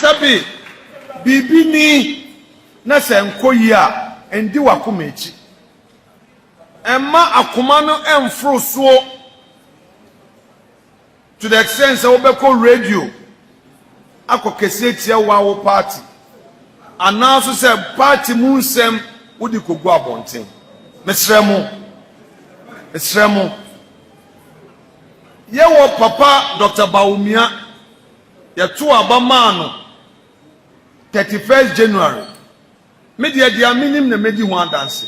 Sabi bibini na senkoyi a endi wakomechi. Emma akoma no emfro so to the extent say obeko radio akokese tia wawo party. Announce say party mu nsem wodi kogu abonten. Mesremo yewo papa Dr. Bawumia yeto abama no 31st January media dia minim na medi ho dance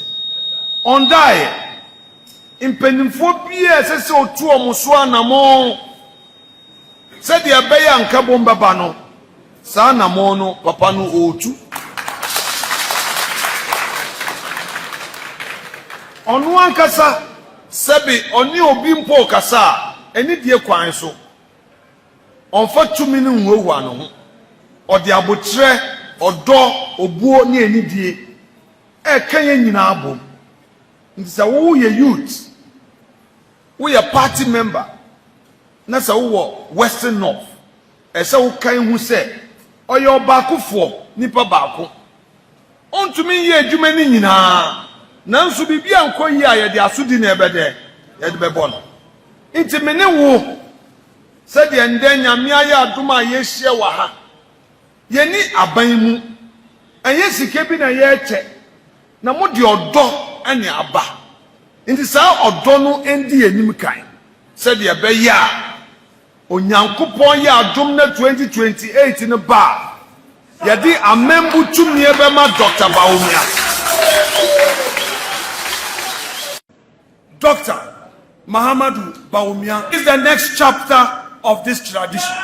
on die impenimfo bia sese otu omuso anamo se dia beya nka bomba ba no sa anamo no papa no otu onu ankasa sebi oni obi mpo kasa eni die kwan so onfa tumi ni nwowu ano ho odi abotre odo obuo ni eni die kanye nyina abom nti sa wo ye youth wo ye party member na sa wo Western North esa wo kan hu se oyo baakofo nipa baako ontumi ye adwuma ni nyina nanso bibia nkoyi a ye de asodi na ebede ye de bebo no nti mene wo se de ende nyame aye adoma ye hye wa ha ye ni aban mu enye sike bi na ye eche na mo de odo ane aba nti sa odo no endi enim kan se de be ya onyankopon ya adom na 2028 ne ba ye di amembu tumi e be ma Dr. Bawumia. Dr. Muhammadu Bawumia is the next chapter of this tradition.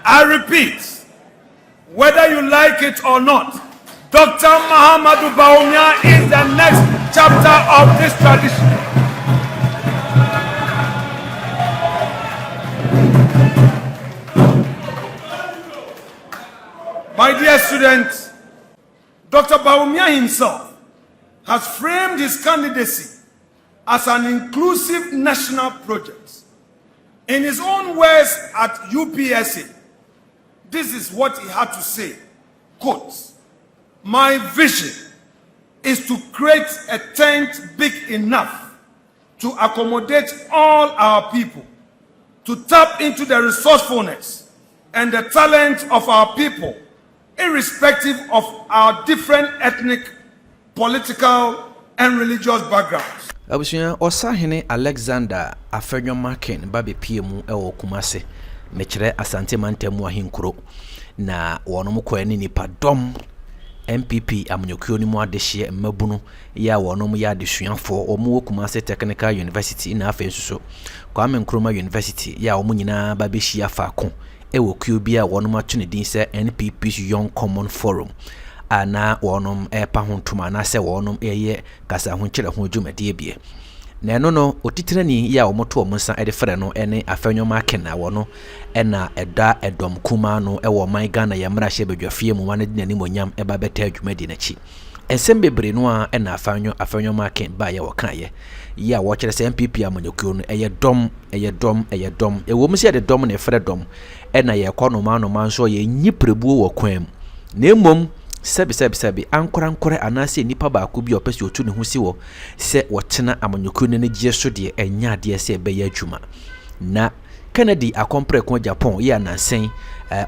I repeat, whether you like it or not, Dr. Muhammadu Bawumia is the next chapter of this tradition. My dear students, Dr. Bawumia himself has framed his candidacy as an inclusive national project. In his own words at UPSA, this is what he had to say, quote, "My vision is to create a tent big enough to accommodate all our people, to tap into the resourcefulness and the talent of our people, irrespective of our different ethnic, political, and religious backgrounds." Abusuya Osahene Alexander Afenyo Maken babe PM ewo Kumasi mechire asante mantemu ahinkuro na wonom kwani nipa dom NPP amnyokuo ni mu adehye mmabunu ya wonom ya adesuafo omo Kumasi Technical University na Afenyo so Kwame Nkrumah University ya omo nyina babehia faako ewo kuo bia wonom atune din se NPP's Young Common Forum ana wonom pa hontuma na se wonom eye kasa honkyere ho dwumade bie na eno no otitirani ya omoto omonsa ede frɛ no ene Afenyo Maken na wono ena eda edom kuma no ewo man Ghana ya mra hye badwafie mu wane dinani monyam eba beta adwumade na chi ensem bebre no a ena Afenyo Maken ba ye wokaye ya wo kyerɛ sɛ NPP amanyokuo no eye dom ewo mu se de dom na frɛ dom ena ye kɔnoma no manso ye nyiprebuo wo kwam na emom sebi ankora anase nipa baako bi opese otu ne ho si wo se wotena amanyokuo ne gye so de enya de se be ya adwuma na Kennedy akompre ko Agyapong ya nansen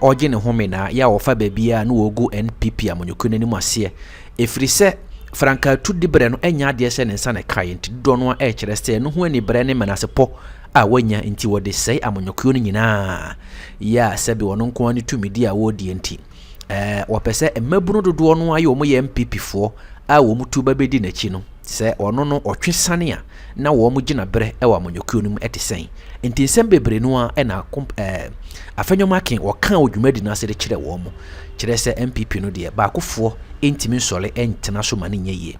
oje ne home na ya wofa babia na wogu NPP amanyokuo ne mu ase efiri se franka tudibre no enya de se ne nsa ne kai nti do no a kyerɛ se no ho ani bre ne menasepo a wanya nti wode sei amanyokuo ne nyina ya sebi wono nko ani tumidi a wodi nti wapese mmabunu dodo no ayo mo ye MPP fo a wo mutu babedi na chi no se ono no otwesane a na wo mo gina bere e wa monyokuo no mu etesen enti nsem bebre no a na Afenyo Maken wo kan odwumadi na se de kire wo mo kire se MPP no de ba akofo entimi nsole entena so mane nyeye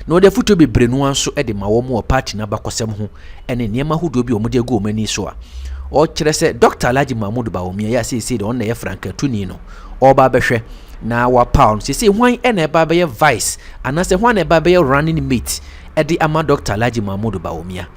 no de futo bebre no anso e de ma wo mo party na bakosem ho ene niema hodo bi o mo de go mani so a o kire se Dr. Alhaji Mahmoud Bawumia ya se de on na ye franka tuni no oba behwe na wa pound se hwan ena eba be vice anase hwan eba be running mate e de ama Dr. Alhaji Mahmoud Bawumia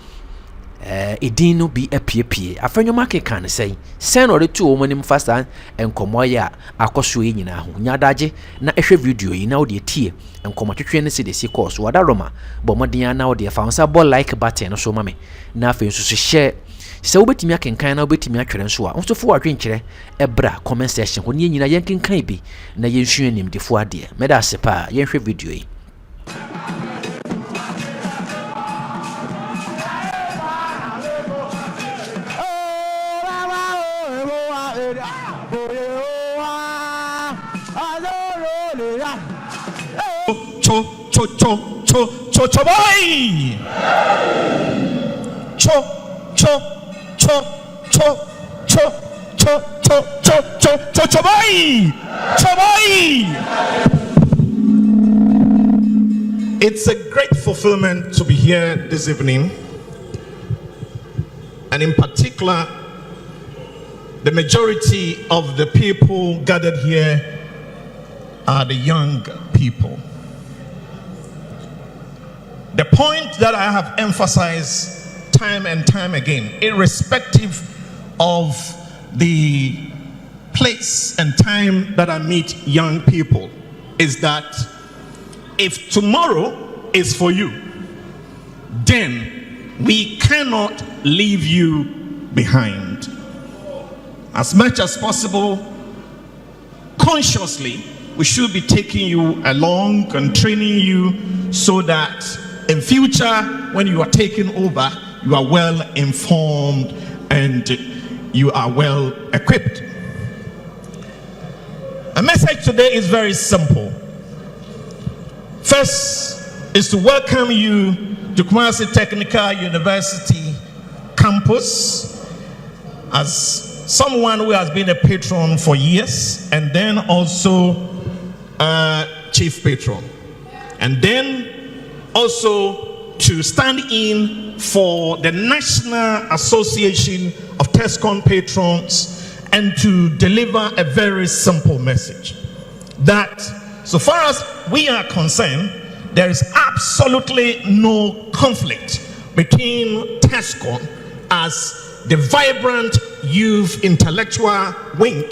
edin no bi apiepie Afenyo market kan say sen ore tu omonim fasta enkomo ya akoso yi nyina ho nyadaje na ehwe video yi na wo de tie enkomo twetwe ne se de si course wada roma bo modin na wo de fa unsa ball like button no so mame na afen so share se wobetimi akenkan na wobetimi atwere nso a unso fo adwenkyere ebra comment section ho ne nyina yenkenkan bi na yenhwe nimdefo ade meda sepa yenhwe video yi. Cho boy. Cho boy. It's a great fulfillment to be here this evening, and in particular the majority of the people gathered here are the young people. The point that I have emphasized time and time again, irrespective of the place and time that I meet young people, is that if tomorrow is for you, then we cannot leave you behind. As much as possible, consciously, we should be taking you along and training you so that in future, when you are taking over, you are well informed and you are well equipped. A message today is very simple. First is to welcome you to Kumasi Technical University campus as someone who has been a patron for years, and then also chief patron, and then also to stand in for the National Association of TESCON patrons and to deliver a very simple message that so far as we are concerned, there is absolutely no conflict between TESCON as the vibrant youth intellectual wing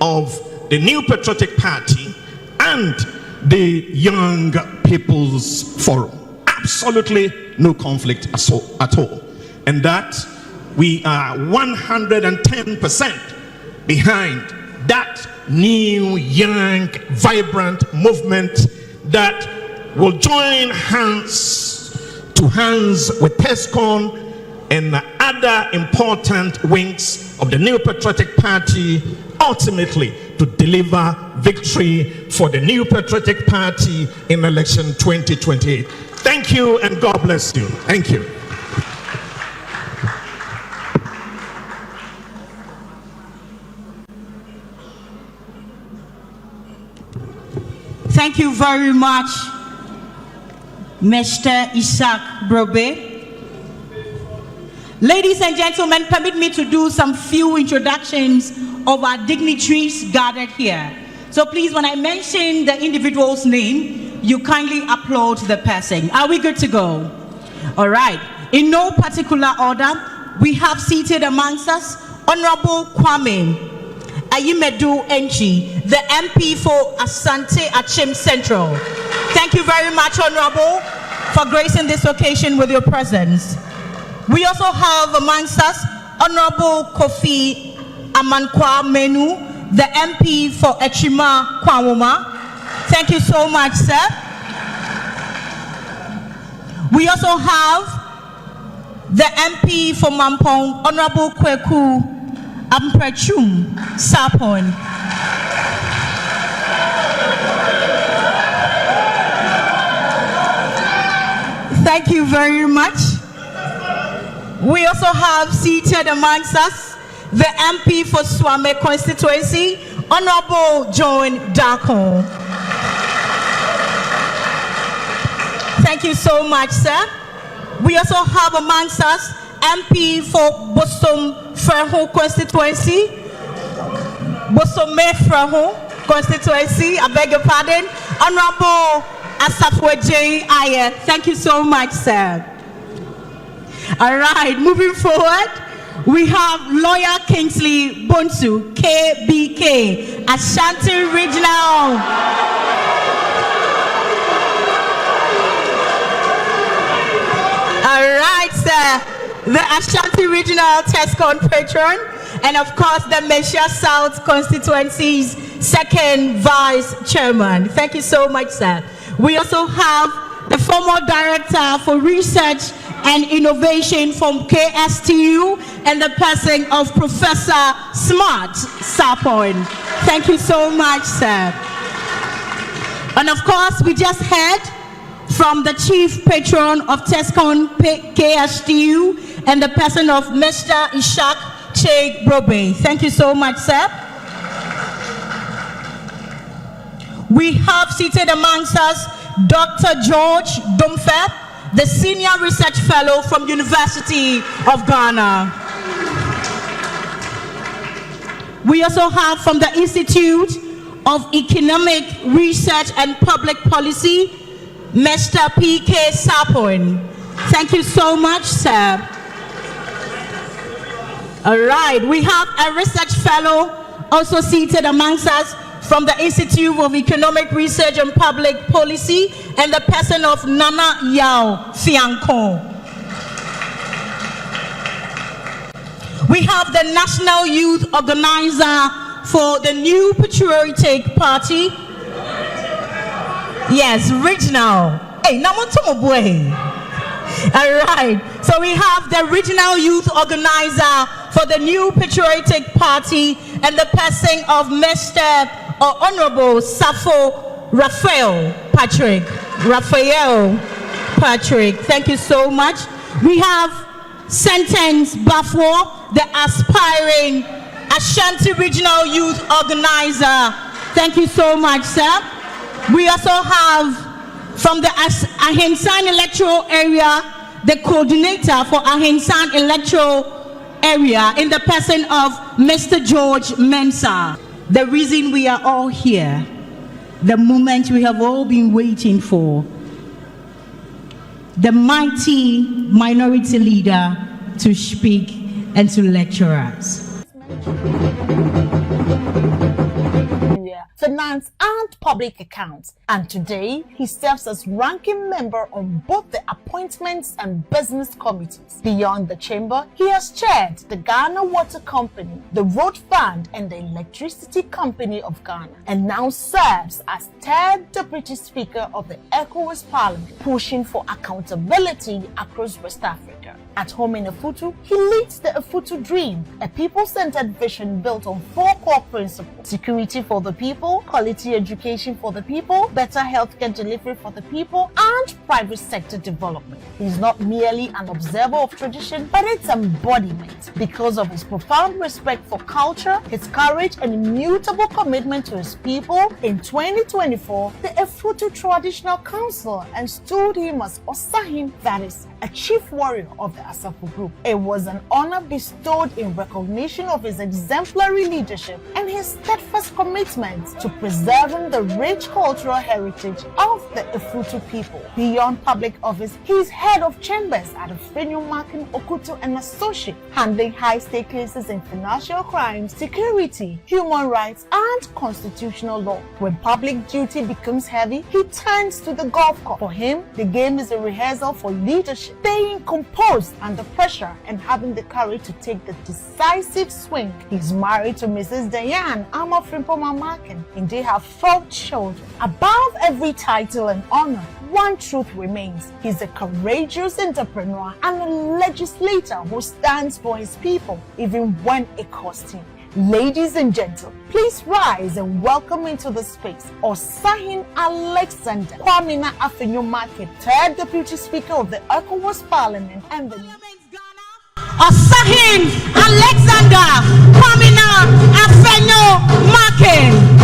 of the New Patriotic Party and the Young People's Forum. Absolutely no conflict at all. And that we are 110% behind that new, young, vibrant movement that will join hands to hands with TESCON and other important wings of the New Patriotic Party, ultimately to deliver victory for the New Patriotic Party in election 2028. Thank you and God bless you. Thank you. Thank you very much, Mr. Isaac Brobe. Ladies and gentlemen, permit me to do some few introductions of our dignitaries gathered here. So please, when I mention the individual's name, you kindly applaud the person. Are we good to go? All right. In no particular order, we have seated amongst us Honorable Kwame Ayimedu Enchi, the MP for Asante Achim Central. Thank you very much, Honorable, for gracing this occasion with your presence. We also have amongst us Honorable Kofi Amankwa Menu, the MP for Echima Kwawoma. Thank you so much, sir. We also have the MP for Mampong, Honorable Kweku Amprechum Sapon. Thank you very much. We also have seated amongst us the MP for Swame constituency, Honorable John Darko. Thank you so much, sir. We also have amongst us MP for Bosom Freho constituency, Bosome Freho constituency, I beg your pardon, Honorable Asafwe J. Ayer. Thank you so much, sir. All right, moving forward, we have Lawyer Kingsley Bonsu, KBK, Ashanti Regional. All right, sir, the Ashanti Regional TESCON patron, and of course the Meshia South constituency's second vice chairman. Thank you so much, sir. We also have the former director for research and innovation from KSTU and the person of Professor Smart Sapon. Thank you so much, sir. And of course, we just heard from the chief patron of TESCON KSTU and the person of Mr. Ishak Che Brobe. Thank you so much, sir. We have seated amongst us Dr. George Dumfet, the Senior Research Fellow from University of Ghana. We also have from the Institute of Economic Research and Public Policy, Mr. P.K. Sapon. Thank you so much, sir. All right, we have a research fellow also seated amongst us from the Institute of Economic Research and Public Policy and the person of Nana Yao Fiankon. We have the National Youth Organizer for the New Patriotic Party. Yes, regional. Hey, boy. All right, so we have the Regional Youth Organizer for the New Patriotic Party and the person of Mr. Honorable Safo Raphael Patrick. Thank you so much. We have Sentence Bafo, the aspiring Ashanti Regional Youth Organizer. Thank you so much, sir. We also have from the Ahensan electoral area, the coordinator for Ahensan electoral area in the person of Mr. George Mensah. The reason we are all here, the moment we have all been waiting for, the mighty minority leader to speak and to lecture us. Finance and public accounts, and today he serves as ranking member on both the appointments and business committees. Beyond the chamber, he has chaired the Ghana Water Company, the Road Fund, and the Electricity Company of Ghana, and now serves as third deputy speaker of the ECOWAS Parliament, pushing for accountability across West Africa. At home in Afutu, he leads the Afutu Dream, a people-centered vision built on 4 core principles: security for the people, quality education for the people, better healthcare delivery for the people, and private sector development. He's not merely an observer of tradition, but its embodiment. Because of his profound respect for culture, his courage, and immutable commitment to his people, in 2024, the Afutu Traditional Council installed him as Osahin, that is, a chief warrior of the Asafo group. It was an honor bestowed in recognition of his exemplary leadership and his steadfast commitment to preserving the rich cultural heritage of the Afutu people. Beyond public office, he is head of chambers at Afenyo Markin Okutu and Associate, handling high-stake cases in financial crimes, security, human rights, and constitutional law. When public duty becomes heavy, he turns to the golf course. For him, the game is a rehearsal for leadership, staying composed under pressure and having the courage to take the decisive swing. He's married to Mrs. Diane Amofrimpoma Markin, and they have 4 children. Above every title and honor, one truth remains: he's a courageous entrepreneur and a legislator who stands for his people, even when it costs him. Ladies and gentlemen, please rise and welcome into the space Osahin Alexander Kwamina Afenyo Market, third deputy speaker of the ECOWAS Parliament and the Osahin Alexander Kwamina Afenyo Market.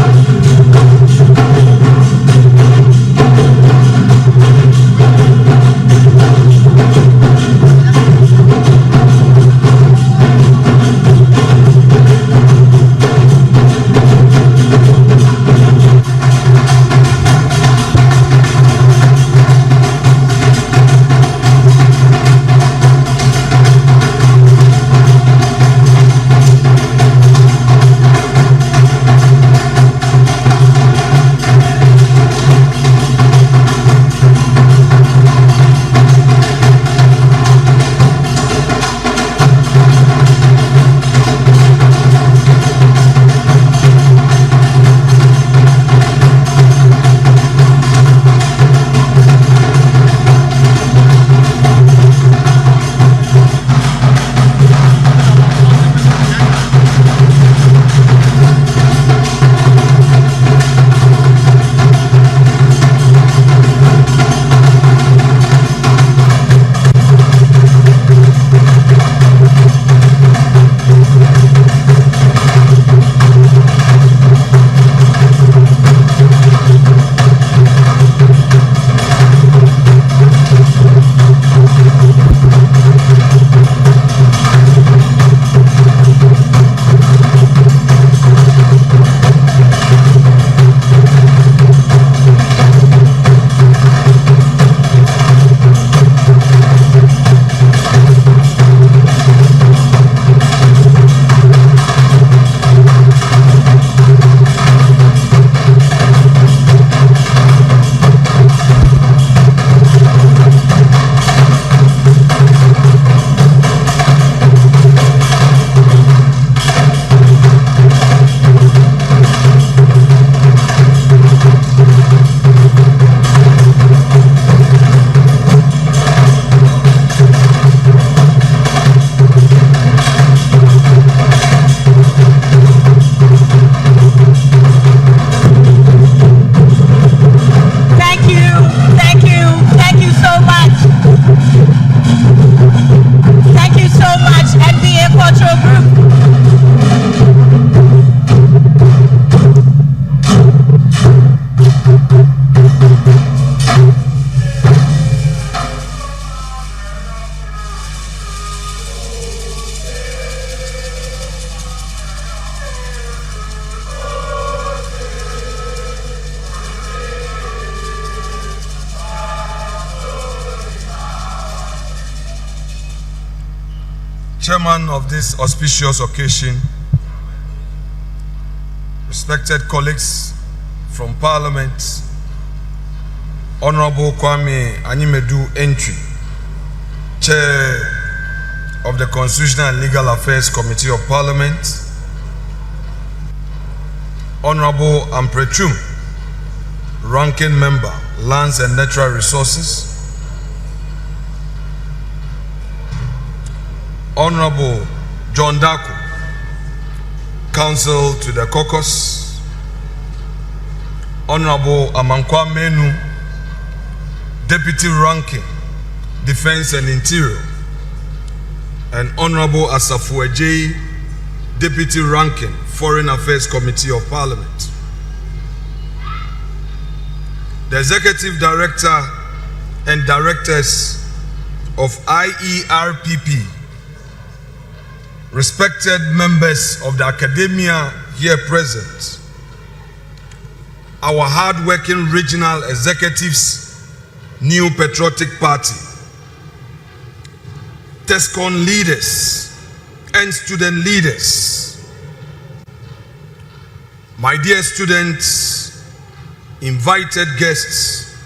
Chairman of this auspicious occasion, respected colleagues from Parliament, Honorable Kwame Anyimedu Entry, Chair of the Constitutional and Legal Affairs Committee of Parliament, Honorable Amprechum, Ranking Member, Lands and Natural Resources, Honorable John Daku, Counsel to the Caucus, Honorable Amankwa Menu, Deputy Ranking, Defense and Interior, and Honorable Asafu Ejei, Deputy Ranking, Foreign Affairs Committee of Parliament. The Executive Director and Directors of IERPP, respected members of the academia here present, our hard-working regional executives, New Patriotic Party, TESCON leaders and student leaders, my dear students, invited guests,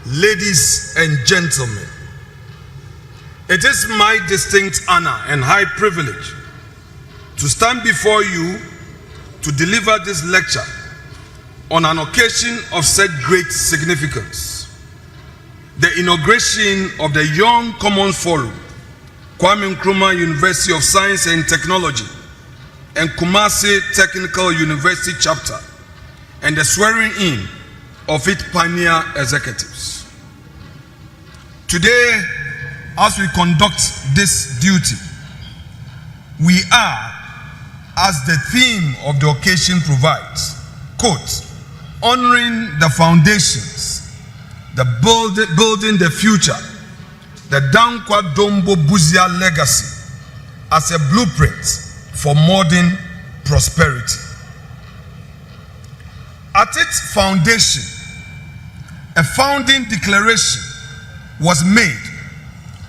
ladies and gentlemen, it is my distinct honor and high privilege to stand before you to deliver this lecture on an occasion of such great significance, the inauguration of the Young Commons Forum, Kwame Nkrumah University of Science and Technology, and Kumasi Technical University chapter, and the swearing in of its pioneer executives. Today, as we conduct this duty, we are, as the theme of the occasion provides, quote, honoring the foundations, the building the future, the Dankwa Dombo Buzia legacy as a blueprint for modern prosperity. At its foundation, a founding declaration was made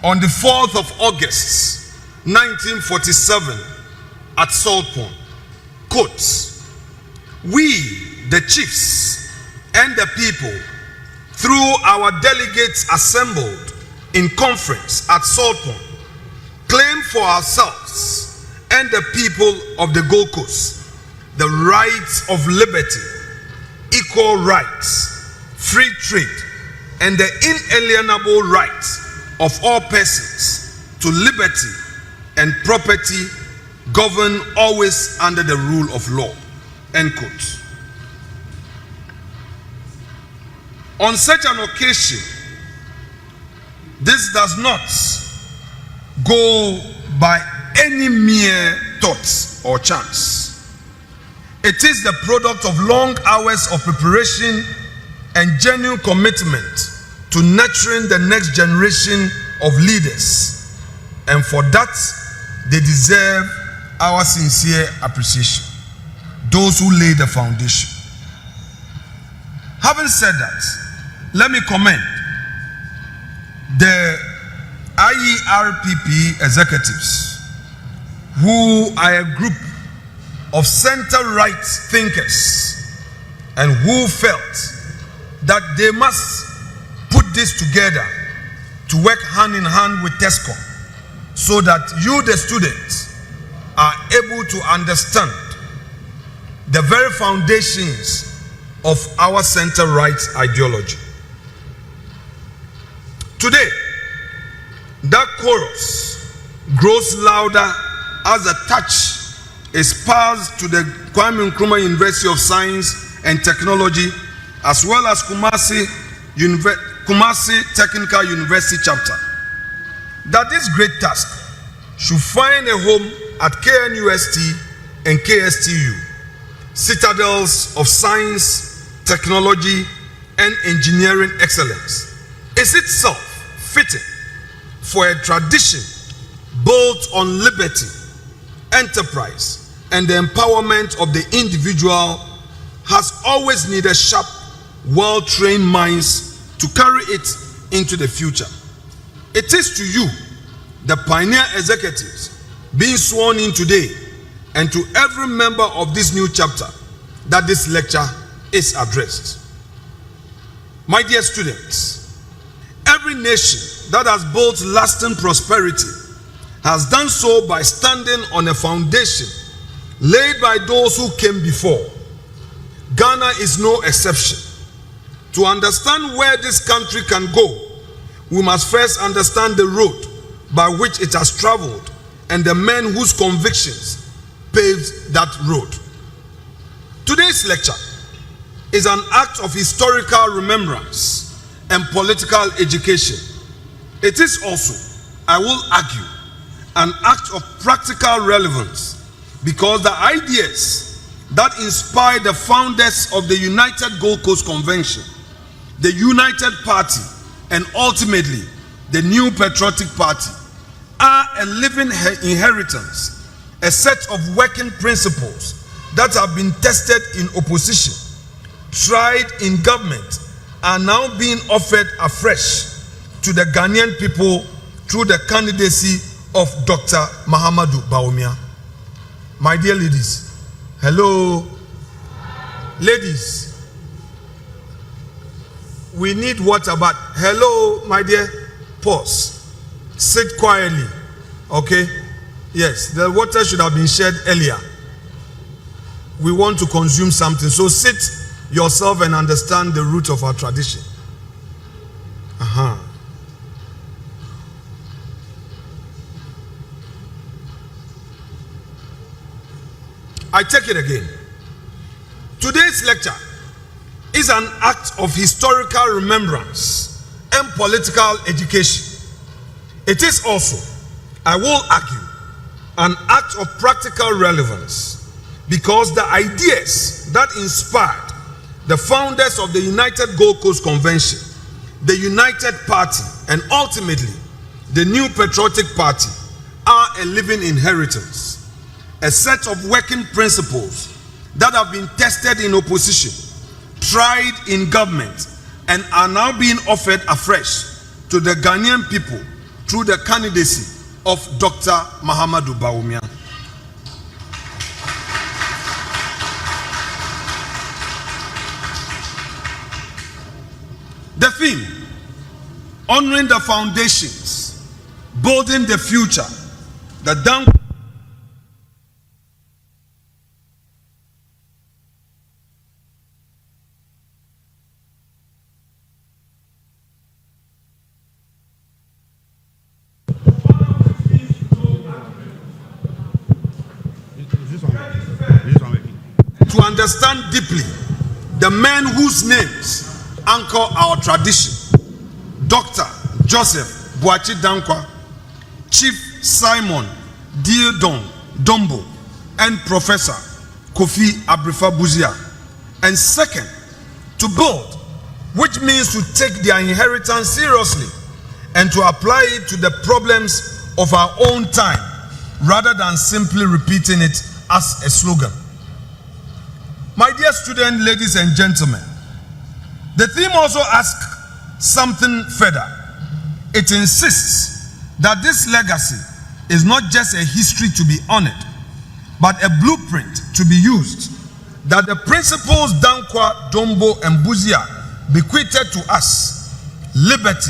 on the 4th of August, 1947, at Salt Pond. Quote, we, the chiefs and the people, through our delegates assembled in conference at Salt Pond, claim for ourselves and the people of the Gold Coast the rights of liberty, equal rights, free trade, and the inalienable rights of all persons to liberty and property, governed always under the rule of law. End quote. On such an occasion, this does not go by any mere thoughts or chance. It is the product of long hours of preparation and genuine commitment to nurturing the next generation of leaders, and for that they deserve our sincere appreciation, those who lay the foundation. Having said that, let me commend the IERPP executives, who are a group of center-right thinkers and who felt that they must put this together to work hand in hand with TESCON, so that you, the students, are able to understand the very foundations of our center-right ideology. Today, that chorus grows louder as the touch is passed to the Kwame Nkrumah University of Science and Technology, as well as Kumasi Technical University chapter, that this great task should find a home at KNUST and KSTU, citadels of science, technology, and engineering excellence, is itself fitting for a tradition built on liberty, enterprise, and the empowerment of the individual has always needed sharp, well-trained minds to carry it into the future. It is to you, the pioneer executives, being sworn in today, and to every member of this new chapter that this lecture is addressed. My dear students, every nation that has built lasting prosperity has done so by standing on a foundation laid by those who came before. Ghana is no exception. To understand where this country can go, we must first understand the road by which it has traveled and the men whose convictions paved that road. Today's lecture is an act of historical remembrance and political education. It is also, I will argue, an act of practical relevance, because the ideas that inspired the founders of the United Gold Coast Convention, the United Party, and ultimately the New Patriotic Party are a living inheritance, a set of working principles that have been tested in opposition, tried in government, are now being offered afresh to the Ghanaian people through the candidacy of Dr. Mahamudu Bawumia. My dear ladies, hello. Ladies, we need what about? Hello, my dear. Pause. Sit quietly. Okay? Yes, the water should have been shared earlier. We want to consume something. So sit yourself and understand the root of our tradition. I take it again. Today's lecture is an act of historical remembrance and political education. It is also, I will argue, an act of practical relevance, because the ideas that inspired the founders of the United Gold Coast Convention, the United Party, and ultimately the New Patriotic Party are a living inheritance, a set of working principles that have been tested in opposition, tried in government, and are now being offered afresh to the Ghanaian people through the candidacy of Dr. Mahamudu Bawumia. The theme, honoring the foundations, building the future, the down. To understand deeply the men whose names anchor our tradition: Dr. Joseph Boachi Dankwa, Chief Simon Diodon Dombo, and Professor Kofi Abrifa Buzia. And second, to build, which means to take their inheritance seriously and to apply it to the problems of our own time, rather than simply repeating it as a slogan. My dear students, ladies and gentlemen, the theme also asks something further. It insists that this legacy is not just a history to be honored, but a blueprint to be used, that the principles Dankwa, Dombo, and Buzia bequeathed to us, liberty,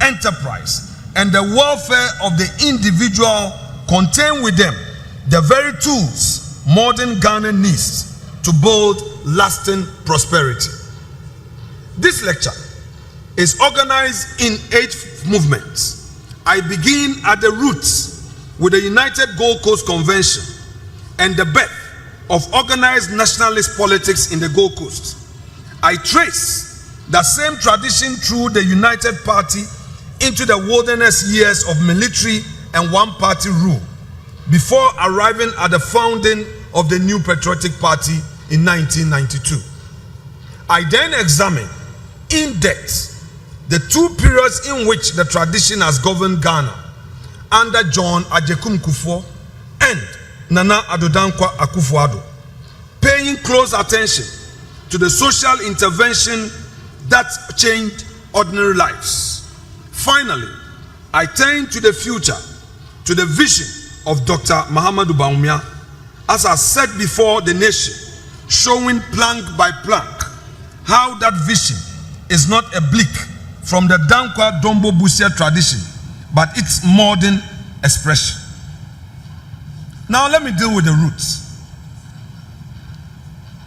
enterprise, and the welfare of the individual, contain with them the very tools modern Ghana needs to build lasting prosperity. This lecture is organized in 8 movements. I begin at the roots with the United Gold Coast Convention and the birth of organized nationalist politics in the Gold Coast. I trace the same tradition through the United Party into the wilderness years of military and one-party rule, before arriving at the founding of the New Patriotic Party in 1992. I then examine in depth the 2 periods in which the tradition has governed Ghana, under John Agyapong Kufuor and Nana Addo Dankwa Akufo-Addo, paying close attention to the social intervention that changed ordinary lives. Finally, I turn to the future, to the vision of Dr. Mahamudu Bawumia, as I said before the nation, showing plank by plank how that vision is not a bleak from the Dankwa Dombo Busia tradition, but its modern expression. Now let me deal with the roots.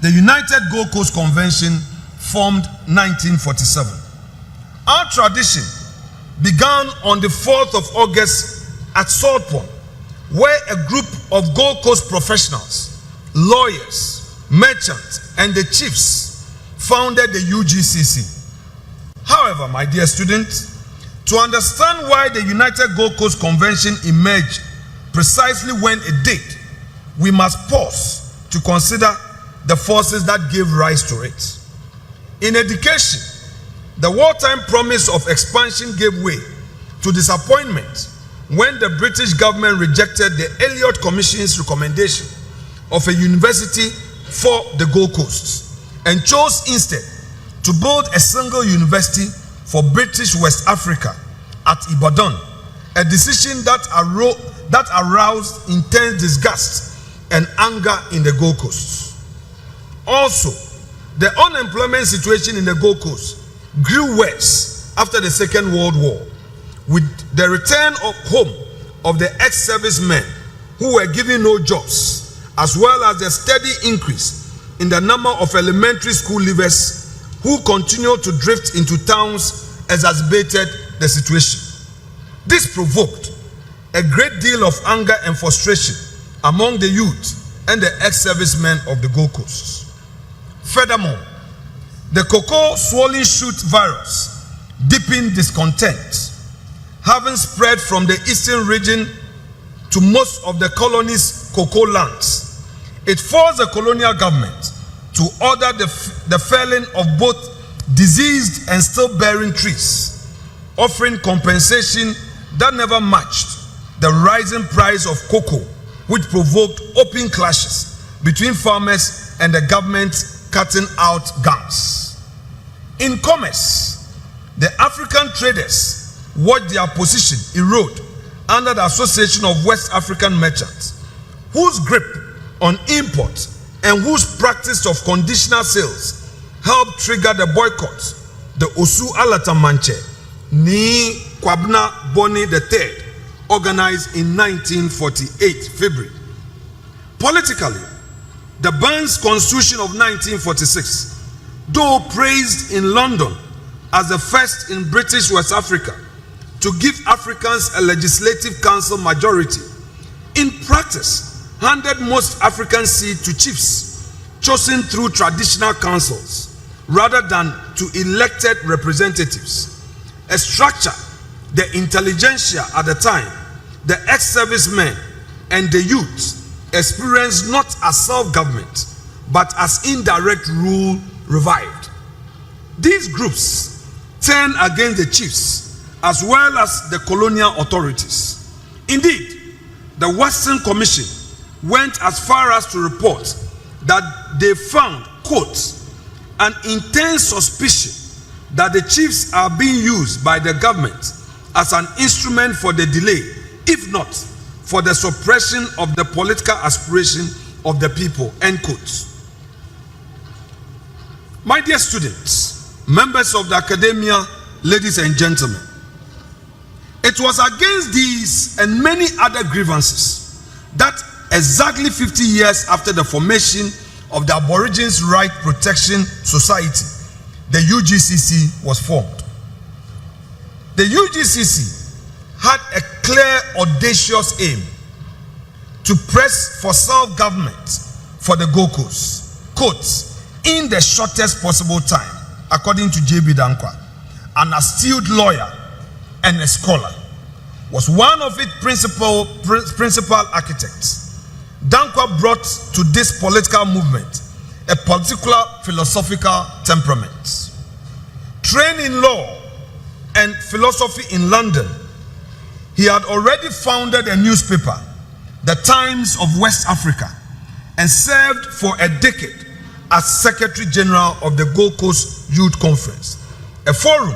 The United Gold Coast Convention formed 1947. Our tradition began on the 4th of August at Salt Pond, where a group of Gold Coast professionals, lawyers, merchants, and the chiefs founded the UGCC. However, my dear students, to understand why the United Gold Coast Convention emerged precisely when it did, we must pause to consider the forces that gave rise to it. In education, the wartime promise of expansion gave way to disappointment when the British government rejected the Elliott Commission's recommendation of a university for the Gold Coast and chose instead to build a single university for British West Africa at Ibadan, a decision that aroused intense disgust and anger in the Gold Coast. Also, the unemployment situation in the Gold Coast grew worse after the Second World War, with the return of home of the ex-servicemen who were given no jobs, as well as the steady increase in the number of elementary school leavers who continued to drift into towns exacerbated the situation. This provoked a great deal of anger and frustration among the youth and the ex-servicemen of the Gold Coast. Furthermore, the cocoa swollen shoot virus deepened discontent, having spread from the eastern region to most of the colony's cocoa lands. It forced the colonial government to order the felling of both diseased and still bearing trees, offering compensation that never matched the rising price of cocoa, which provoked open clashes between farmers and the government cutting out gangs. In commerce, the African traders watched their position erode under the Association of West African Merchants, whose grip on import and whose practice of conditional sales helped trigger the boycott, the Osu Alatamanche ni Kwabna Boni III, organized in 1948 February. Politically, the Burns Constitution of 1946, though praised in London as the first in British West Africa to give Africans a legislative council majority, in practice handed most African seats to chiefs chosen through traditional councils rather than to elected representatives, a structure the intelligentsia at the time, the ex-servicemen, and the youth experienced not as self-government but as indirect rule revived. These groups turned against the chiefs as well as the colonial authorities. Indeed, the Western Commission went as far as to report that they found, quote, an intense suspicion that the chiefs are being used by the government as an instrument for the delay, if not for the suppression of the political aspiration of the people, end quote. My dear students, members of the academia, ladies and gentlemen, it was against these and many other grievances that exactly 50 years after the formation of the Aborigines Right Protection Society, the UGCC was formed. The UGCC had a clear, audacious aim to press for self-government for the Gold Coast, quote, in the shortest possible time, according to J.B. Dankwa, an astute lawyer and a scholar, was one of its principal architects. Dankwa brought to this political movement a particular philosophical temperament. Trained in law and philosophy in London, he had already founded a newspaper, the Times of West Africa, and served for a decade as Secretary General of the Gold Coast Youth Conference, a forum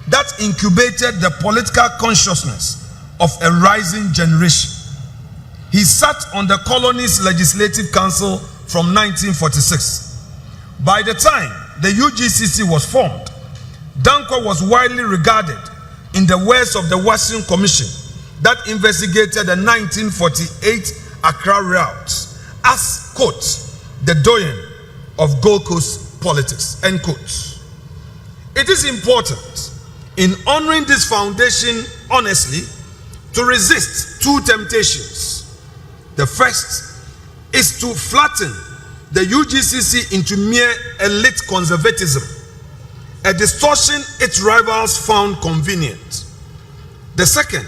that incubated the political consciousness of a rising generation. He sat on the colony's Legislative Council from 1946. By the time the UGCC was formed, Dankwa was widely regarded in the West of the Washington Commission that investigated the 1948 Accra riots as, quote, the doyen of Gold Coast politics, end quote. It is important in honoring this foundation honestly to resist two temptations. The first is to flatten the UGCC into mere elite conservatism, a distortion its rivals found convenient. The second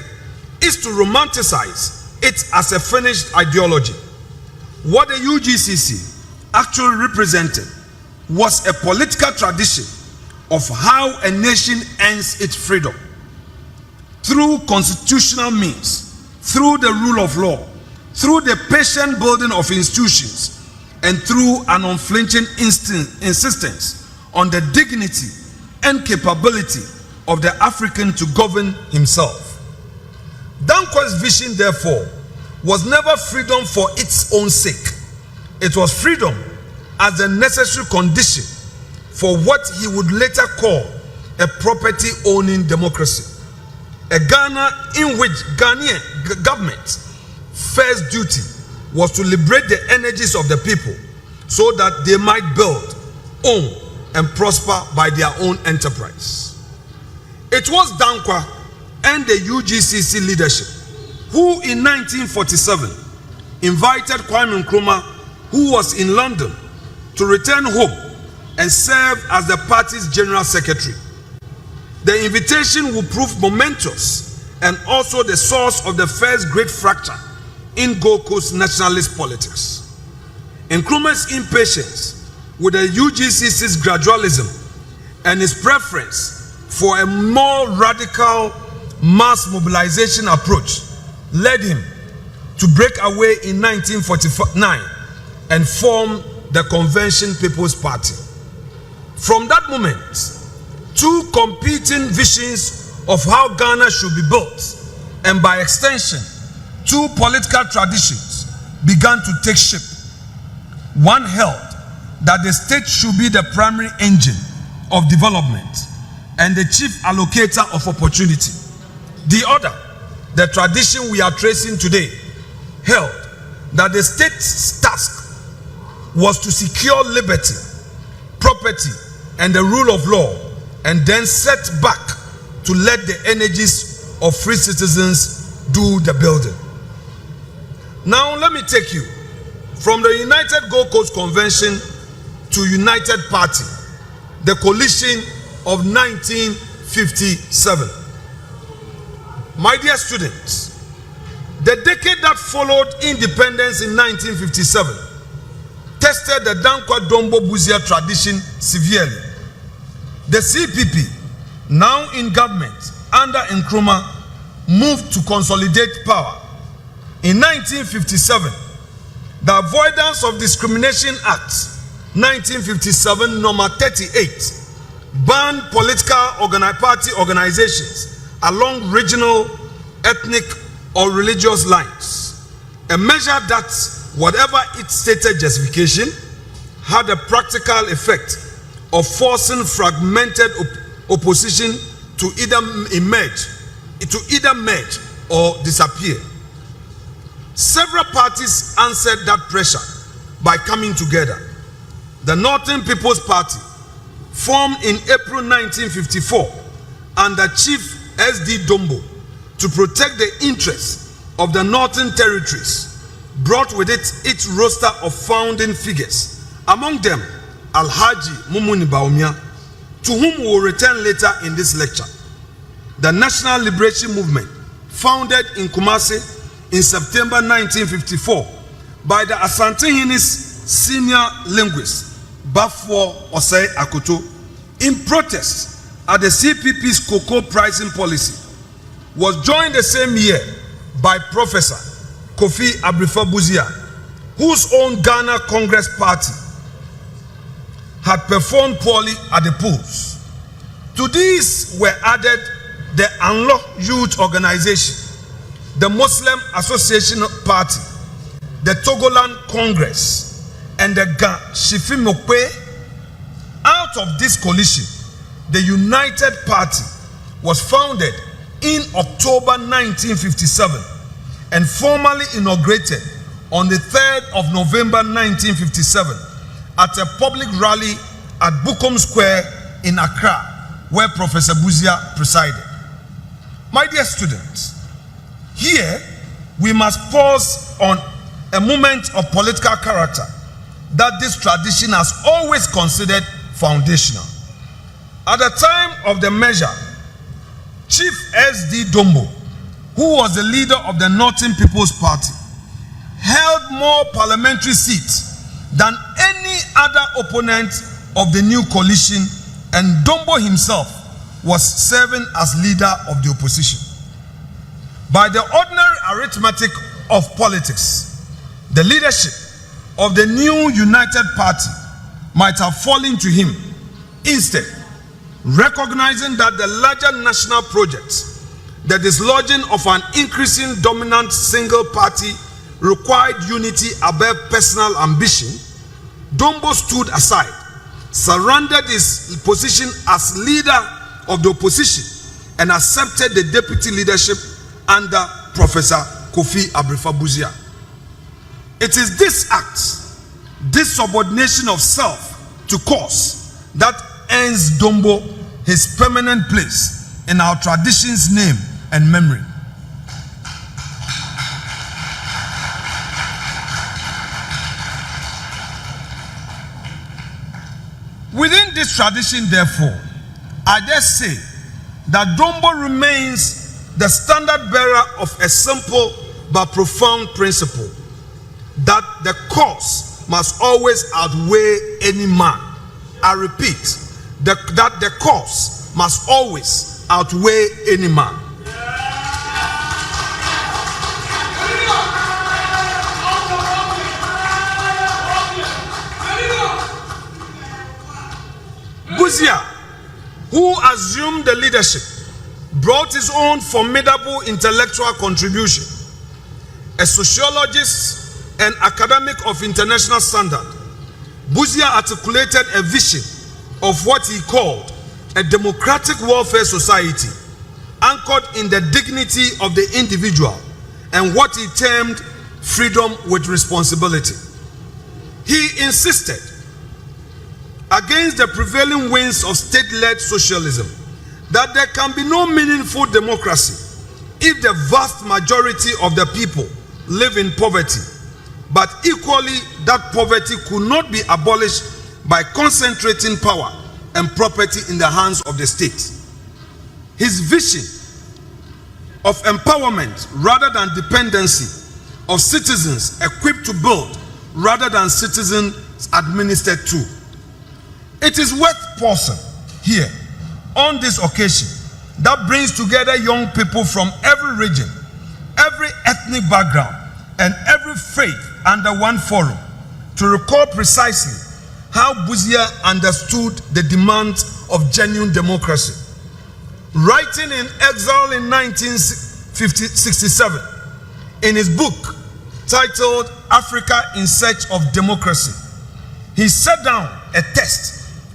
is to romanticize it as a finished ideology. What the UGCC actually represented was a political tradition of how a nation earns its freedom through constitutional means, through the rule of law, through the patient building of institutions, and through an unflinching insistence on the dignity and capability of the African to govern himself. Dankwa's vision, therefore, was never freedom for its own sake. It was freedom as a necessary condition for what he would later call a property-owning democracy. A Ghana in which Ghanaian government first duty was to liberate the energies of the people so that they might build, own, and prosper by their own enterprise. It was Dankwa and the UGCC leadership who in 1947 invited Kwame Nkrumah, who was in London, to return home and serve as the party's general secretary. The invitation will prove momentous and also the source of the first great fracture in Gold Coast nationalist politics. Nkrumah's impatience with the UGCC's gradualism and his preference for a more radical mass mobilization approach led him to break away in 1949 and form the Convention People's Party. From that moment, two competing visions of how Ghana should be built, and by extension, two political traditions began to take shape. One held that the state should be the primary engine of development and the chief allocator of opportunity. The other, the tradition we are tracing today, held that the state's task was to secure liberty, property, and the rule of law, and then set back to let the energies of free citizens do the building. Now let me take you from the United Gold Coast Convention to United Party, the coalition of 1957. My dear students, the decade that followed independence in 1957 tested the Dankwa Dombo Buzia tradition severely. The CPP, now in government under Nkrumah, moved to consolidate power. In 1957, the Avoidance of Discrimination Act 1957 number 38 banned political party organizations along regional, ethnic, or religious lines, a measure that, whatever its stated justification, had a practical effect of forcing fragmented opposition to either merge or disappear. Several parties answered that pressure by coming together. The Northern People's Party, formed in April 1954 under Chief S.D. Dombo to protect the interests of the Northern Territories, brought with it its roster of founding figures, among them Alhaji Mumuni Bawumia, to whom we will return later in this lecture. The National Liberation Movement, founded in Kumasi in September 1954 by the Asante-Hini's senior linguist, Bafo Osei Akoto, in protest at the CPP's cocoa pricing policy, was joined the same year by Professor Kofi Abrifo-Buzia, whose own Ghana Congress Party had performed poorly at the polls. To these were added the Anlo Youth Organization, the Muslim Association Party, the Togoland Congress and the Ga Shifimokwe. Out of this coalition, the United Party was founded in October 1957 and formally inaugurated on the 3rd of November 1957 at a public rally at Bukom Square in Accra, where Professor Bawumia presided. My dear students, here we must pause on a moment of political character that this tradition has always considered foundational. At the time of the measure, Chief S.D. Dombo, who was the leader of the Northern People's Party, held more parliamentary seats than any other opponent of the new coalition, and Dombo himself was serving as leader of the opposition. By the ordinary arithmetic of politics, the leadership of the new United Party might have fallen to him. Instead, recognizing that the larger national project, the dislodging of an increasing dominant single party, required unity above personal ambition, Dombo stood aside, surrendered his position as leader of the opposition, and accepted the deputy leadership under Professor Kofi Abrefa-Busia. It is this act, this subordination of self to cause, that earns Dombo his permanent place in our tradition's name and memory. Within this tradition, therefore, I dare say that Dombo remains the standard bearer of a simple but profound principle, that the cause must always outweigh any man. I repeat, that the cause must always outweigh any man. Bawumia, who assumed the leadership, brought his own formidable intellectual contribution. A sociologist and academic of international standard, Bawumia articulated a vision of what he called a democratic welfare society anchored in the dignity of the individual and what he termed freedom with responsibility. He insisted against the prevailing winds of state-led socialism that there can be no meaningful democracy if the vast majority of the people live in poverty, but equally that poverty could not be abolished by concentrating power and property in the hands of the state. His vision of empowerment rather than dependency, of citizens equipped to build rather than citizens administered to. It is worth pausing here on this occasion that brings together young people from every region, every ethnic background, and every faith under one forum to recall precisely how Bawumia understood the demands of genuine democracy. Writing in exile in 1967, in his book titled Africa in Search of Democracy, he set down a test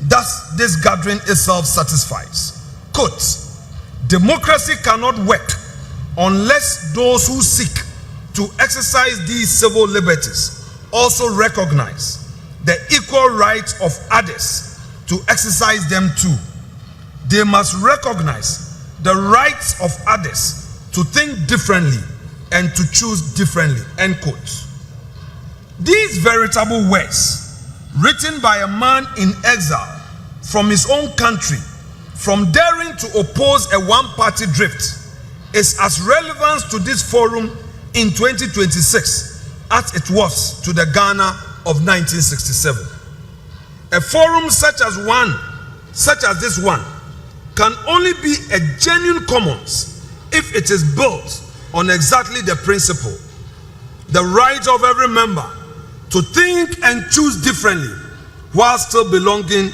that this gathering itself satisfies. Quote, democracy cannot work unless those who seek to exercise these civil liberties also recognize the equal rights of others to exercise them too. They must recognize the rights of others to think differently and to choose differently, end quote. These veritable words, written by a man in exile from his own country, from daring to oppose a one-party drift, is as relevant to this forum in 2026 as it was to the Ghana of 1967. A forum such as this one can only be a genuine commons if it is built on exactly the principle, the right of every member to think and choose differently while still belonging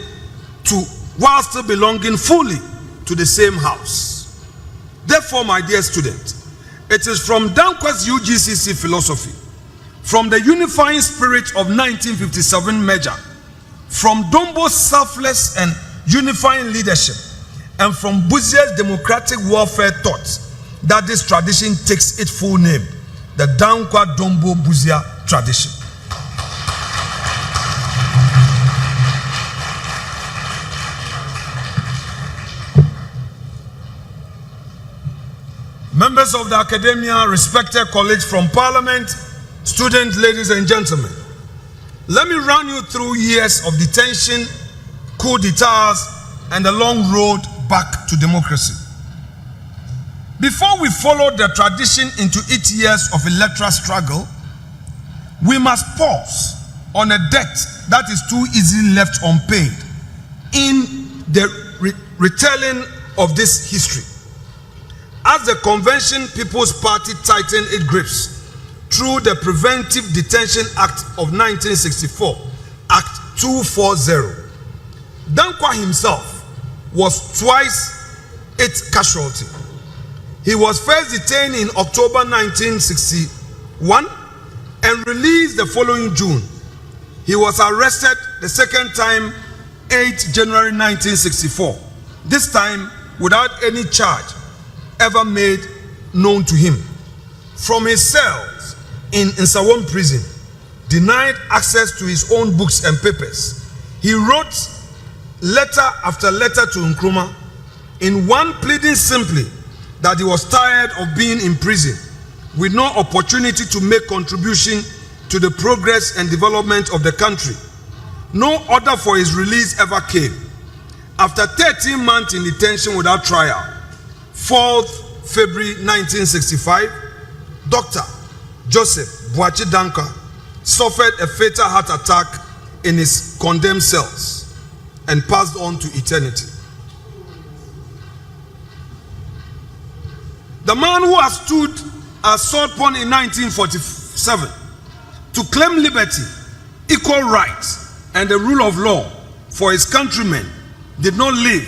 fully to the same house. Therefore, my dear student, it is from Danqua's UGCC philosophy, from the unifying spirit of 1957 merger, from Dombo's selfless and unifying leadership, and from Buzia's democratic warfare thought, that this tradition takes its full name, the Dankwa Dombo Buzia tradition. Members of the academia, respected colleagues from parliament, students, ladies and gentlemen, let me run you through years of detention, coup d'etats, and the long road back to democracy. Before we follow the tradition into 8 years of electoral struggle, we must pause on a debt that is too easily left unpaid in the retelling of this history. As the Convention People's Party tightened its grips through the Preventive Detention Act of 1964, Act 240, Dankwa himself was twice its casualty. He was first detained in October 1961 and released the following June. He was arrested the second time, 8 January 1964, this time without any charge ever made known to him. From his cells in Nsawam prison, denied access to his own books and papers, he wrote letter after letter to Nkrumah, in one pleading simply that he was tired of being in prison with no opportunity to make contribution to the progress and development of the country. No order for his release ever came. After 13 months in detention without trial, 4th February 1965, Dr. Joseph Boachi Dankwa suffered a fatal heart attack in his condemned cells and passed on to eternity. The man who has stood as sword pawn in 1947 to claim liberty, equal rights, and the rule of law for his countrymen did not live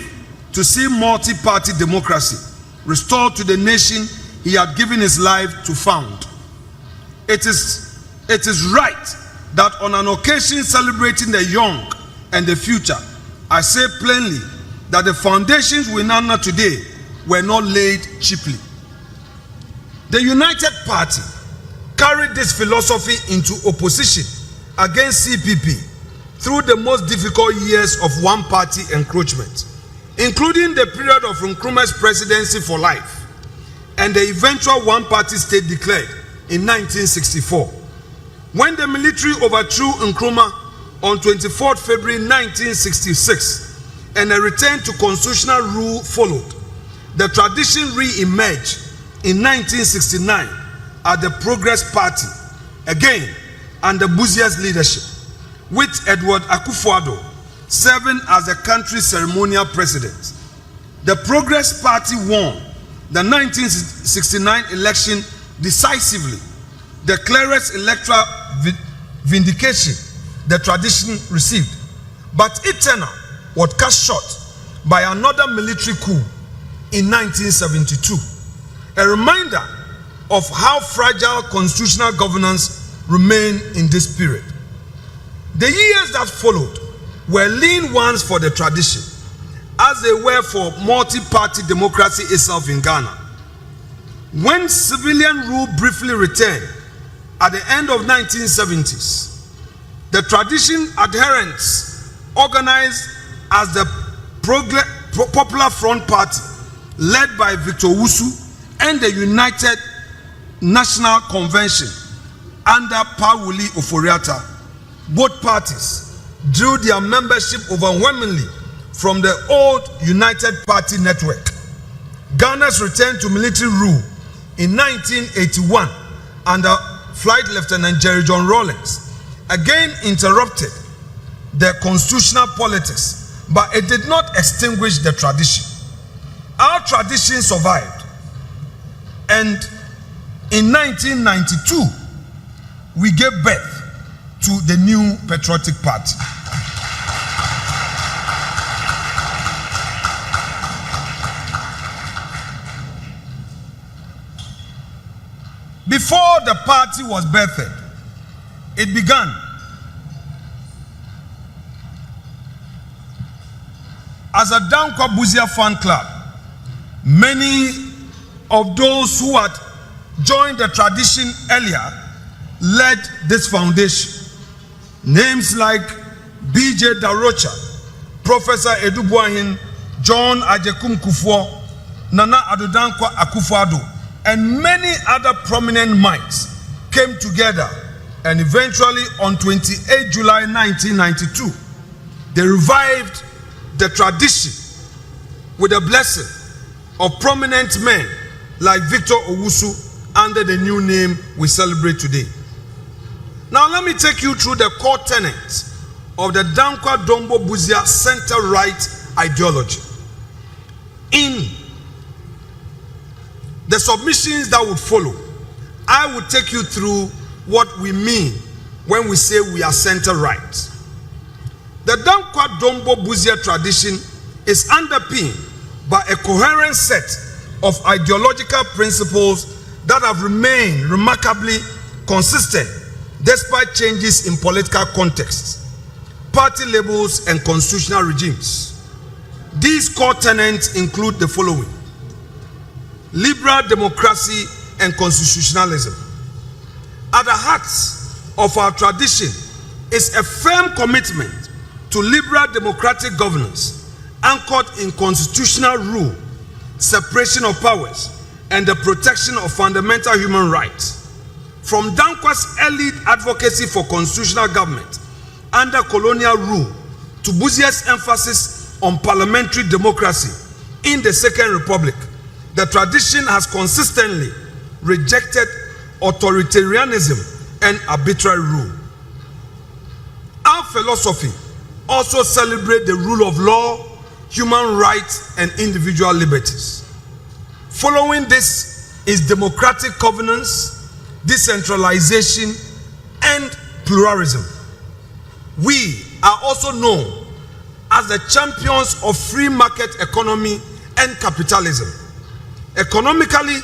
to see multi-party democracy restored to the nation he had given his life to found. It is right that on an occasion celebrating the young and the future, I say plainly that the foundations we now know today were not laid cheaply. The United Party carried this philosophy into opposition against CPP through the most difficult years of one-party encroachment, including the period of Nkrumah's presidency for life and the eventual one-party state declared in 1964. When the military overthrew Nkrumah on 24 February 1966 and a return to constitutional rule followed, the tradition re-emerged in 1969 at the Progress Party, again under Buzia's leadership, with Edward Akufo-Addo serving as the country's ceremonial president. The Progress Party won the 1969 election decisively, the clearest electoral vindication the tradition received. But its tenure was cut short by another military coup in 1972, a reminder of how fragile constitutional governance remained in this period. The years that followed were lean ones for the tradition, as they were for multi-party democracy itself in Ghana. When civilian rule briefly returned at the end of 1970s, the tradition adherents organized as the Popular Front Party, led by Victor Wusu, and the United National Convention under Pawuli Oforiatta. Both parties drew their membership overwhelmingly from the old United Party network. Ghana's return to military rule in 1981 under Flight Lieutenant Jerry John Rawlings again interrupted the constitutional politics, but it did not extinguish the tradition. Our tradition survived, and in 1992 we gave birth to the new Patriotic Party. Before the party was birthed, it began. As a Dankwa Buzia fan club, many of those who had joined the tradition earlier led this foundation. Names like B.J. Darocha, Professor Edubuahin, John Agyapong Kufuor, Nana Addo Dankwa Akufo-Addo, and many other prominent minds came together, and eventually on 28 July 1992, they revived the tradition with the blessing of prominent men like Victor Owusu under the new name we celebrate today. Now let me take you through the core tenets of the Dankwa Dombo Buzia center-right ideology. In the submissions that would follow, I will take you through what we mean when we say we are center-right. The Dankwa Dombo Buzia tradition is underpinned by a coherent set of ideological principles that have remained remarkably consistent despite changes in political contexts, party labels, and constitutional regimes. These core tenets include the following: liberal democracy and constitutionalism. At the heart of our tradition is a firm commitment to liberal democratic governance anchored in constitutional rule, separation of powers, and the protection of fundamental human rights. From Dankwa's early advocacy for constitutional government under colonial rule to Buzia's emphasis on parliamentary democracy in the Second Republic, the tradition has consistently rejected authoritarianism and arbitrary rule. Our philosophy also celebrates the rule of law, human rights, and individual liberties. Following this is democratic governance, decentralization, and pluralism. We are also known as the champions of free market economy and capitalism. Economically,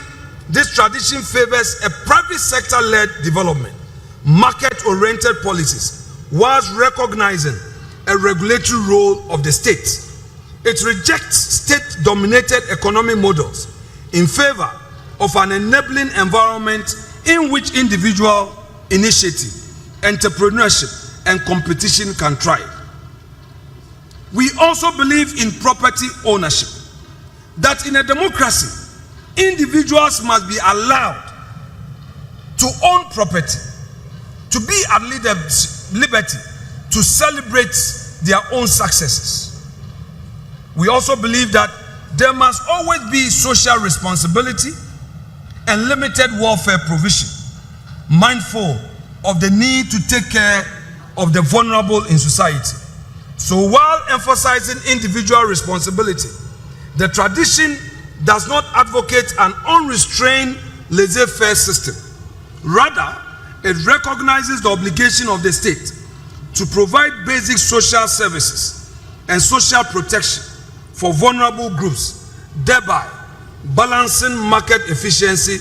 this tradition favors a private sector-led development, market-oriented policies, whilst recognizing a regulatory role of the state. It rejects state-dominated economic models in favor of an enabling environment in which individual initiative, entrepreneurship, and competition can thrive. We also believe in property ownership, that in a democracy, individuals must be allowed to own property, to be at liberty to celebrate their own successes. We also believe that there must always be social responsibility and limited welfare provision, mindful of the need to take care of the vulnerable in society. So while emphasizing individual responsibility, the tradition does not advocate an unrestrained laissez-faire system. Rather, it recognizes the obligation of the state to provide basic social services and social protection for vulnerable groups, thereby balancing market efficiency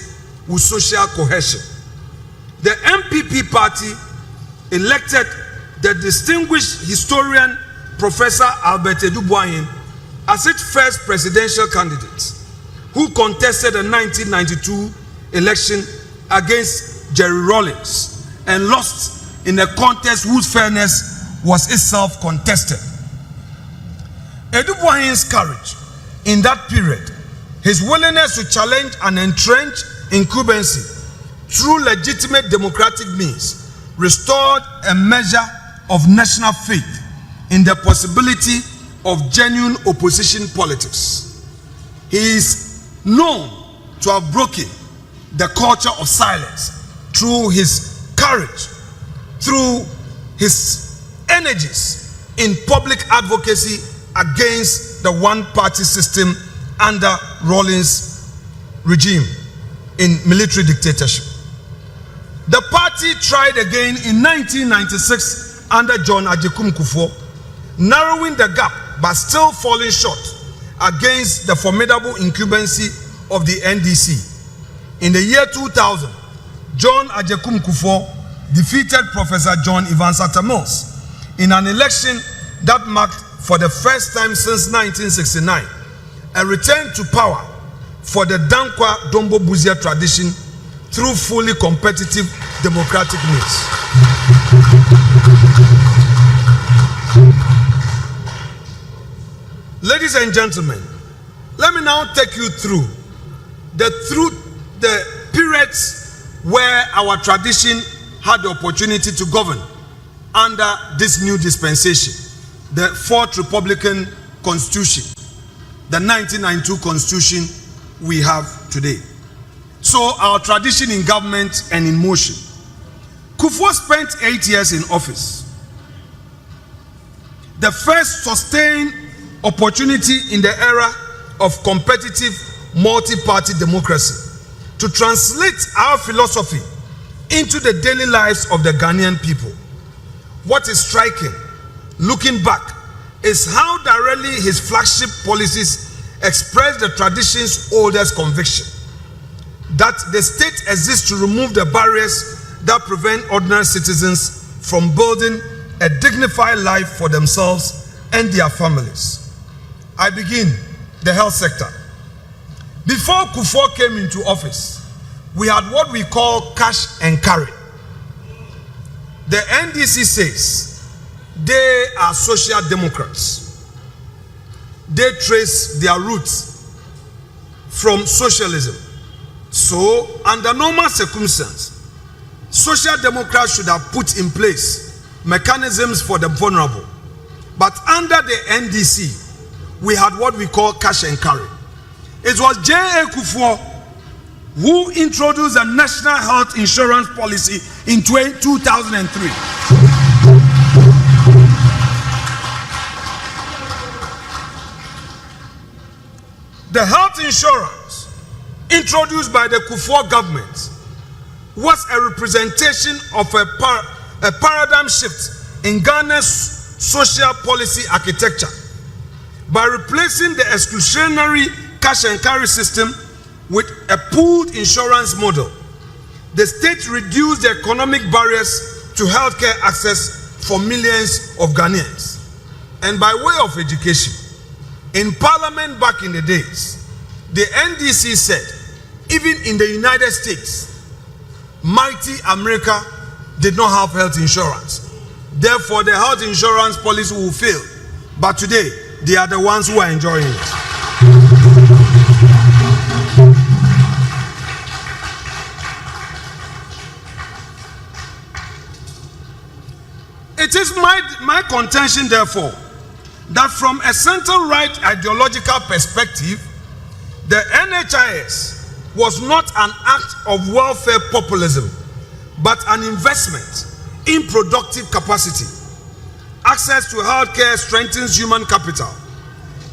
with social cohesion. The NPP party elected the distinguished historian Professor Albert Edubuahin as its first presidential candidate, who contested the 1992 election against Jerry Rawlings and lost in a contest whose fairness was itself contested. Edubuahin's courage in that period, his willingness to challenge and entrench incumbency through legitimate democratic means, restored a measure of national faith in the possibility of genuine opposition politics. He is known to have broken the culture of silence through his courage, through his energies in public advocacy against the one-party system under Rawlings' regime in military dictatorship. The party tried again in 1996 under John Agyapong Kufuor, narrowing the gap but still falling short against the formidable incumbency of the NDC. In the year 2000, John Agyapong Kufuor defeated Professor John Evans Atta Mills in an election that marked for the first time since 1969 a return to power for the Dankwa Dombo Buzia tradition through fully competitive democratic means. Ladies and gentlemen, let me now take you through the periods where our tradition had the opportunity to govern under this new dispensation, the Fourth Republican Constitution, the 1992 Constitution we have today. So our tradition in government and in motion. Kufuor spent 8 years in office. The first sustained opportunity in the era of competitive multi-party democracy to translate our philosophy into the daily lives of the Ghanaian people. What is striking, looking back, is how directly his flagship policies express the tradition's oldest conviction that the state exists to remove the barriers that prevent ordinary citizens from building a dignified life for themselves and their families. I begin the health sector. Before Kufuor came into office, we had what we call cash and carry. The NDC says they are social democrats. They trace their roots from socialism. So, under normal circumstances, social democrats should have put in place mechanisms for the vulnerable. But under the NDC, we had what we call cash and carry. It was J.A. Kufuor who introduced a national health insurance policy in 2003. The health insurance introduced by the Kufuor government was a representation of a paradigm shift in Ghana's social policy architecture by replacing the exclusionary cash and carry system with a pooled insurance model. The state reduced the economic barriers to healthcare access for millions of Ghanaians. And by way of education, in Parliament back in the days, the NDC said, even in the United States, mighty America did not have health insurance. Therefore, the health insurance policy will fail. But today, they are the ones who are enjoying it. It is my contention, therefore, that from a center-right ideological perspective, the NHIS was not an act of welfare populism, but an investment in productive capacity. Access to healthcare strengthens human capital.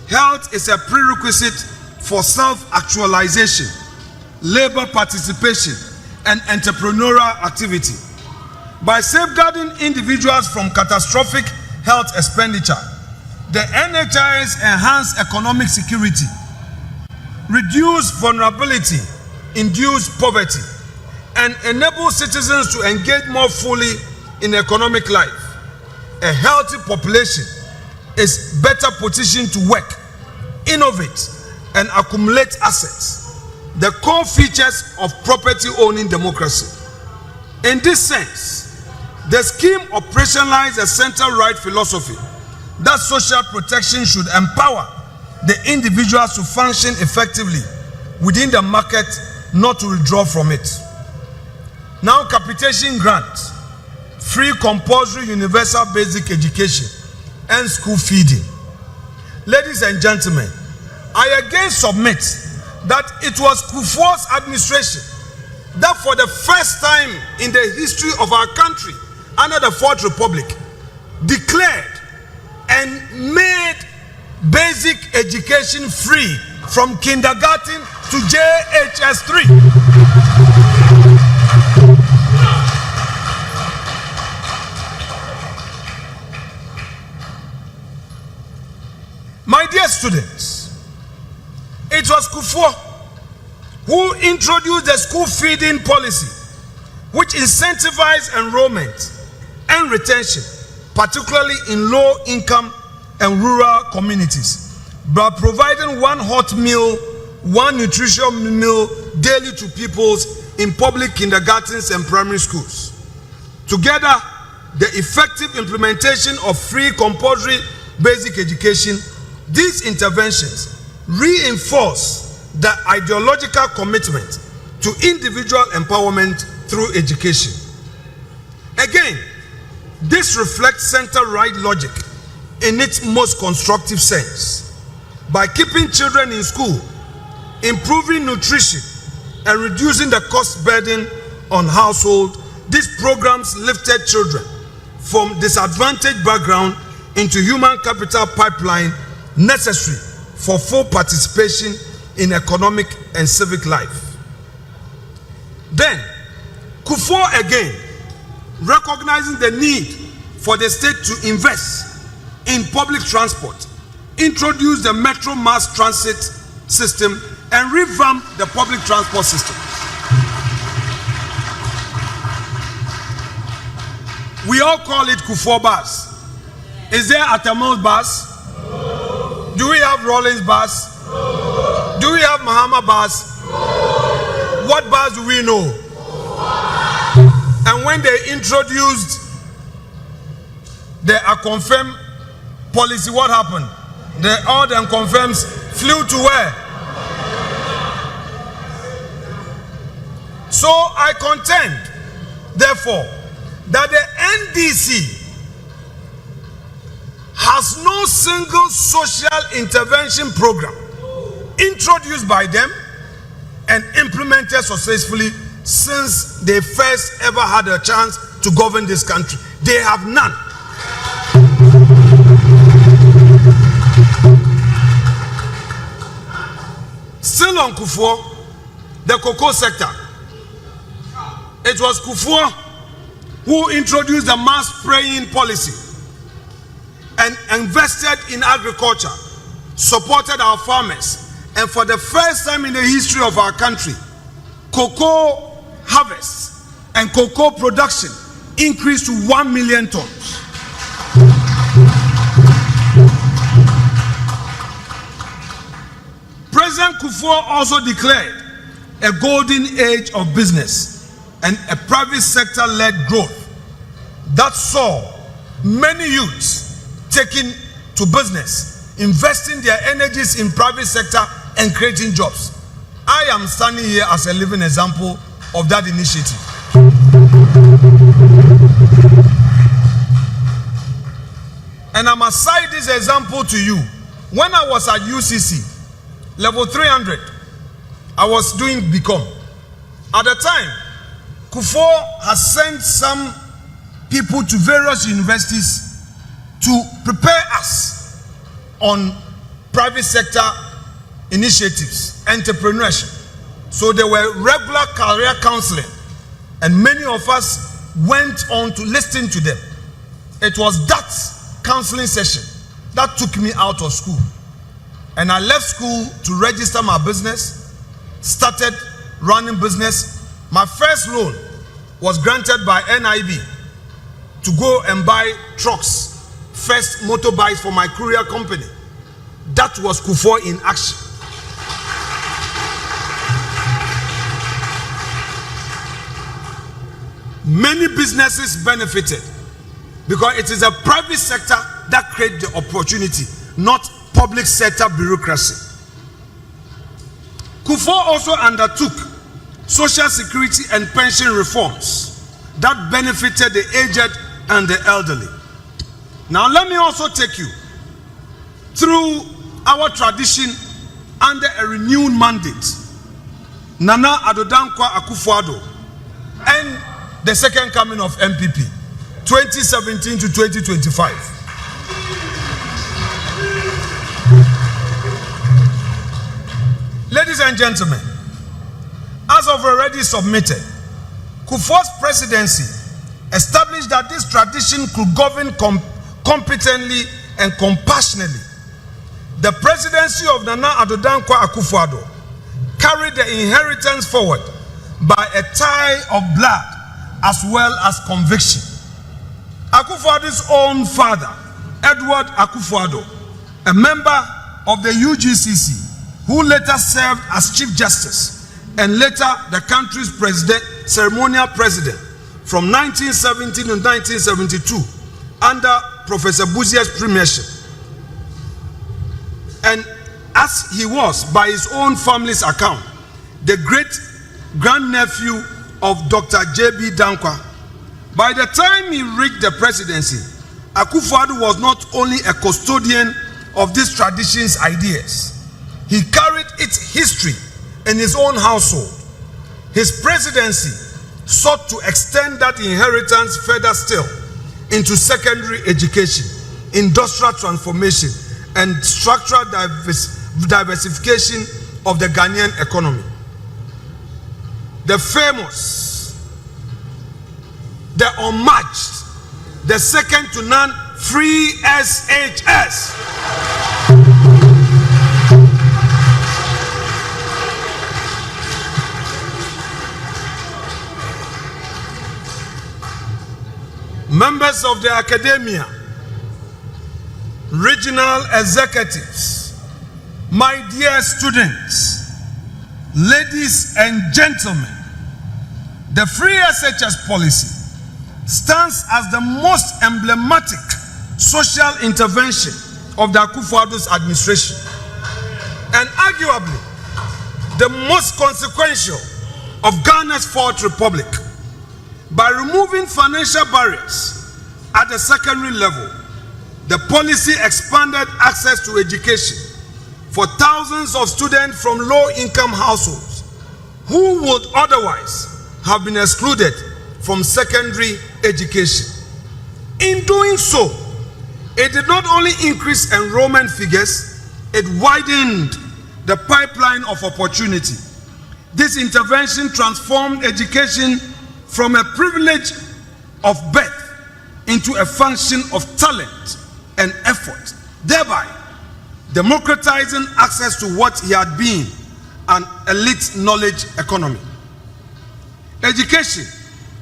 Health is a prerequisite for self-actualization, labor participation, and entrepreneurial activity. By safeguarding individuals from catastrophic health expenditure, the NHIS enhanced economic security, reduced vulnerability, induced poverty, and enabled citizens to engage more fully in economic life. A healthy population is better positioned to work, innovate, and accumulate assets, the core features of property-owning democracy. In this sense, the scheme operationalized a center-right philosophy that social protection should empower the individuals to function effectively within the market, not to withdraw from it. Now, capitation grants, free compulsory universal basic education, and school feeding. Ladies and gentlemen, I again submit that it was Kufuor's administration that for the first time in the history of our country, under the Fourth Republic, declared and made basic education free from kindergarten to JHS 3. My dear students, it was Kufuor who introduced the school feeding policy which incentivize enrollment and retention, particularly in low-income and rural communities, by providing one hot meal, one nutritious meal daily to pupils in public kindergartens and primary schools. Together, the effective implementation of free compulsory basic education, these interventions reinforce the ideological commitment to individual empowerment through education. Again, this reflects center-right logic in its most constructive sense. By keeping children in school, improving nutrition, and reducing the cost burden on households, these programs lifted children from disadvantaged background into human capital pipeline necessary for full participation in economic and civic life. Then, Kufuor again, recognizing the need for the state to invest in public transport, introduced the metro mass transit system and revamped the public transport system. We all call it Kufuor bus. Is there Atamil's bus? No. Do we have Rollins bus? No. Do we have Mahama bus? No. What bus do we know? And when they introduced the confirmed policy, what happened? The odd and confirms flew to where? So I contend, therefore, that the NDC has no single social intervention program introduced by them and implemented successfully since they first ever had a chance to govern this country. They have none. Still on Kufuor, the cocoa sector. It was Kufuor who introduced the mass spraying policy and invested in agriculture, supported our farmers, and for the first time in the history of our country, cocoa harvest and cocoa production increased to 1 million tons. President Kufuor also declared a golden age of business and a private sector-led growth that saw many youths taking to business, investing their energies in private sector and creating jobs. I am standing here as a living example of that initiative. And I must cite this example to you. When I was at UCC, level 300, I was doing BCom. At the time, Kufuor has sent some people to various universities to prepare us on private sector initiatives, entrepreneurship. So there were regular career counseling, and many of us went on to listen to them. It was that counseling session that took me out of school. And I left school to register my business, started running business. My first loan was granted by NIB to go and buy trucks, first motorbikes for my courier company. That was Kufuor in action. Many businesses benefited because it is a private sector that created the opportunity, not public sector bureaucracy. Kufuor also undertook social security and pension reforms that benefited the aged and the elderly. Now let me also take you through our tradition under a renewed mandate. Nana Addo Dankwa Akufo-Addo and the second coming of NPP, 2017 to 2025. Ladies and gentlemen, as I've already submitted, Kufuor's presidency established that this tradition could govern competently and compassionately. The presidency of Nana Addo Dankwa Akufo-Addo carried the inheritance forward by a tie of blood as well as conviction. Akufo-Addo's own father, Edward Akufo-Addo, a member of the UGCC, who later served as Chief Justice and later the country's ceremonial president from 1970 to 1972 under Professor Buzia's premiership. And as he was, by his own family's account, the great-grandnephew of Dr. J.B. Dankwa, by the time he reached the presidency, Akufo-Addo was not only a custodian of this tradition's ideas, he carried its history in his own household. His presidency sought to extend that inheritance further still into secondary education, industrial transformation, and structural diversification of the Ghanaian economy. The famous, the unmatched, the second to none free SHS. Members of the academia, regional executives, my dear students, ladies and gentlemen, the free SHS policy stands as the most emblematic social intervention of the Akufo-Addo's administration and arguably the most consequential of Ghana's fourth republic. By removing financial barriers at the secondary level, the policy expanded access to education for thousands of students from low-income households who would otherwise have been excluded from secondary education. In doing so, it did not only increase enrollment figures, it widened the pipeline of opportunity. This intervention transformed education from a privilege of birth into a function of talent and effort, thereby democratizing access to what he had been, an elite knowledge economy. Education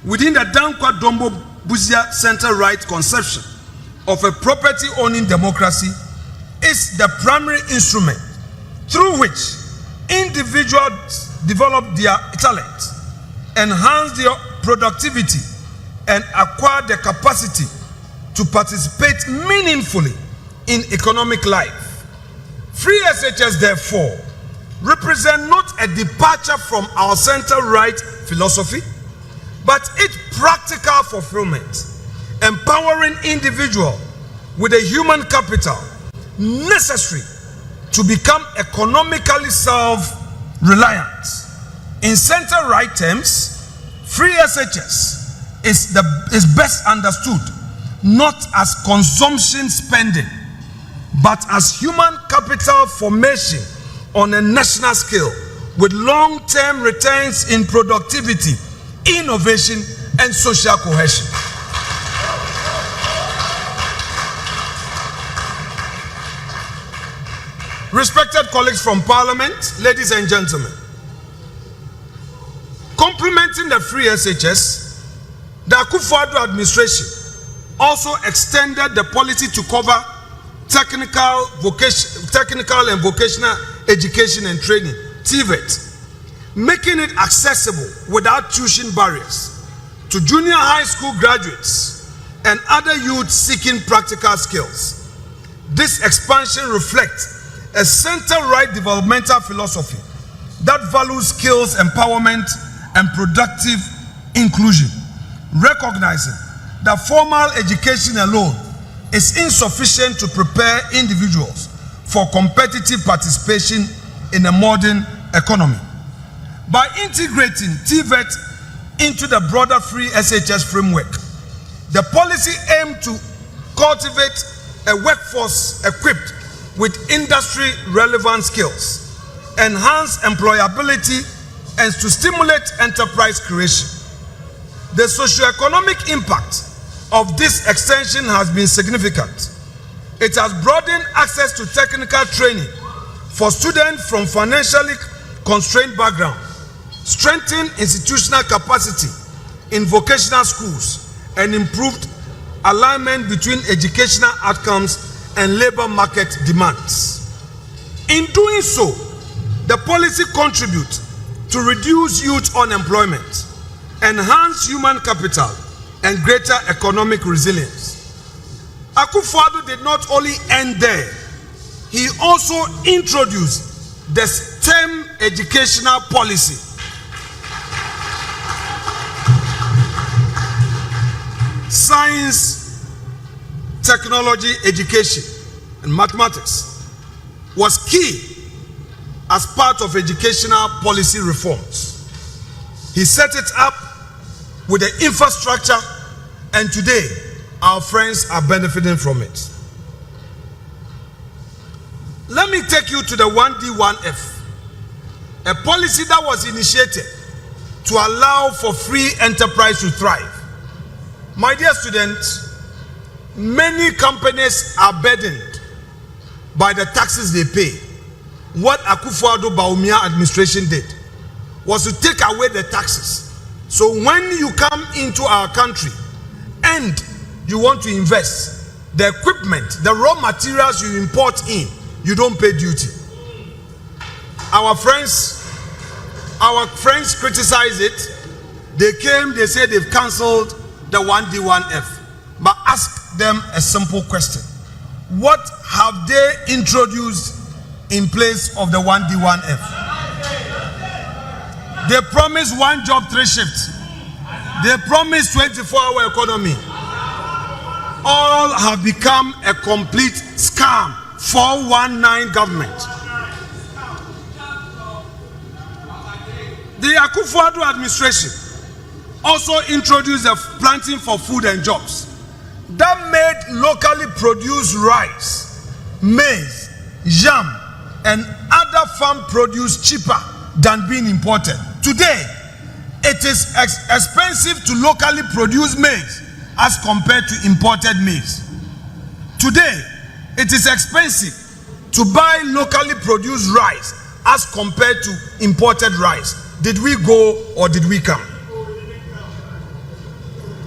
within the Dankwa Dombo Buzia Center right conception of a property-owning democracy is the primary instrument through which individuals develop their talent, enhance their productivity, and acquire the capacity to participate meaningfully in economic life. Free SHS, therefore, represent not a departure from our center-right philosophy, but its practical fulfillment, empowering individuals with the human capital necessary to become economically self-reliant. In center-right terms, free SHS is best understood not as consumption spending, but as human capital formation on a national scale with long-term returns in productivity, innovation, and social cohesion. Respected colleagues from Parliament, ladies and gentlemen, complementing the free SHS, the Akufo-Addo administration also extended the policy to cover technical and vocational education and training, TVET, making it accessible without tuition barriers to junior high school graduates and other youth seeking practical skills. This expansion reflects a center-right developmental philosophy that values skills empowerment and productive inclusion, recognizing that formal education alone is insufficient to prepare individuals for competitive participation in a modern economy. By integrating TVET into the broader free SHS framework, the policy aimed to cultivate a workforce equipped with industry-relevant skills, enhance employability, and to stimulate enterprise creation. The socio-economic impact of this extension has been significant. It has broadened access to technical training for students from financially constrained backgrounds, strengthened institutional capacity, in vocational schools and improved alignment between educational outcomes and labor market demands. In doing so, the policy contributes to reduce youth unemployment, enhance human capital, and greater economic resilience. Akufo-Addo did not only end there, he also introduced the STEM educational policy. Science, technology, education, and mathematics was key as part of educational policy reforms. He set it up with the infrastructure, and today our friends are benefiting from it. Let me take you to the 1D1F, a policy that was initiated to allow for free enterprise to thrive. My dear students, many companies are burdened by the taxes they pay. What Akufo-Addo Bawumia administration did was to take away the taxes. So when you come into our country and you want to invest, the equipment, the raw materials you import in, you don't pay duty. Our friends criticize it. They came, they said they've cancelled the 1D1F. But ask them a simple question. What have they introduced in place of the 1D1F? They promised 1 job, 3 shifts. They promised 24-hour economy. All have become a complete scam. 419 government. The Akufo-Addo administration also introduced the planting for food and jobs that made locally produced rice, maize, yam, and other farm produce cheaper than being imported. Today, it is expensive to locally produce maize as compared to imported maize. Today, it is expensive to buy locally produced rice as compared to imported rice. Did we go or did we come?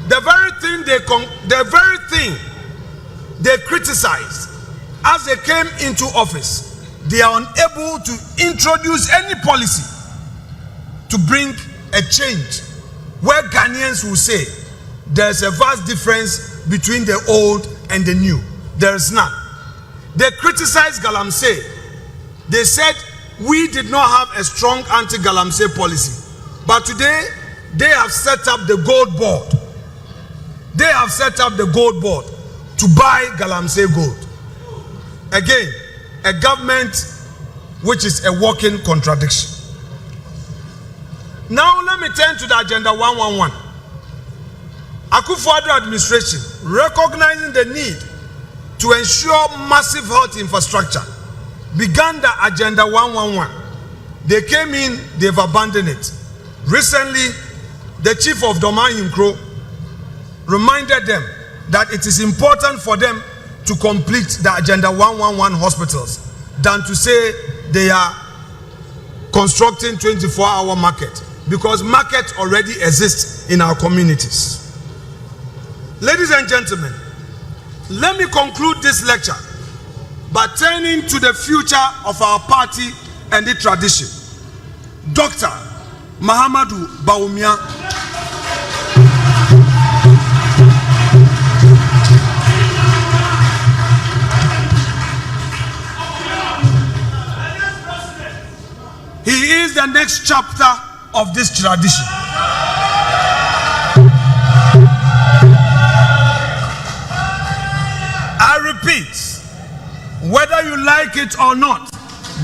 The very thing they criticized as they came into office, they are unable to introduce any policy to bring a change where Ghanaians will say there's a vast difference between the old and the new. There is none. They criticized Galamsey. They said we did not have a strong anti-Galamsey policy. But today, they have set up the gold board. They have set up the gold board to buy Galamsey gold. Again, a government which is a walking contradiction. Now let me turn to the Agenda 111. Akufo-Addo administration, recognizing the need to ensure massive health infrastructure, began the Agenda 111. They came in, they've abandoned it. Recently, the chief of Doma Yinkro reminded them that it is important for them to complete the Agenda 111 hospitals than to say they are constructing 24-hour market, because market already exists in our communities. Ladies and gentlemen, let me conclude this lecture by turning to the future of our party and its tradition. Dr. Mahamudu Bawumia. He is the next chapter of this tradition. I repeat, whether you like it or not,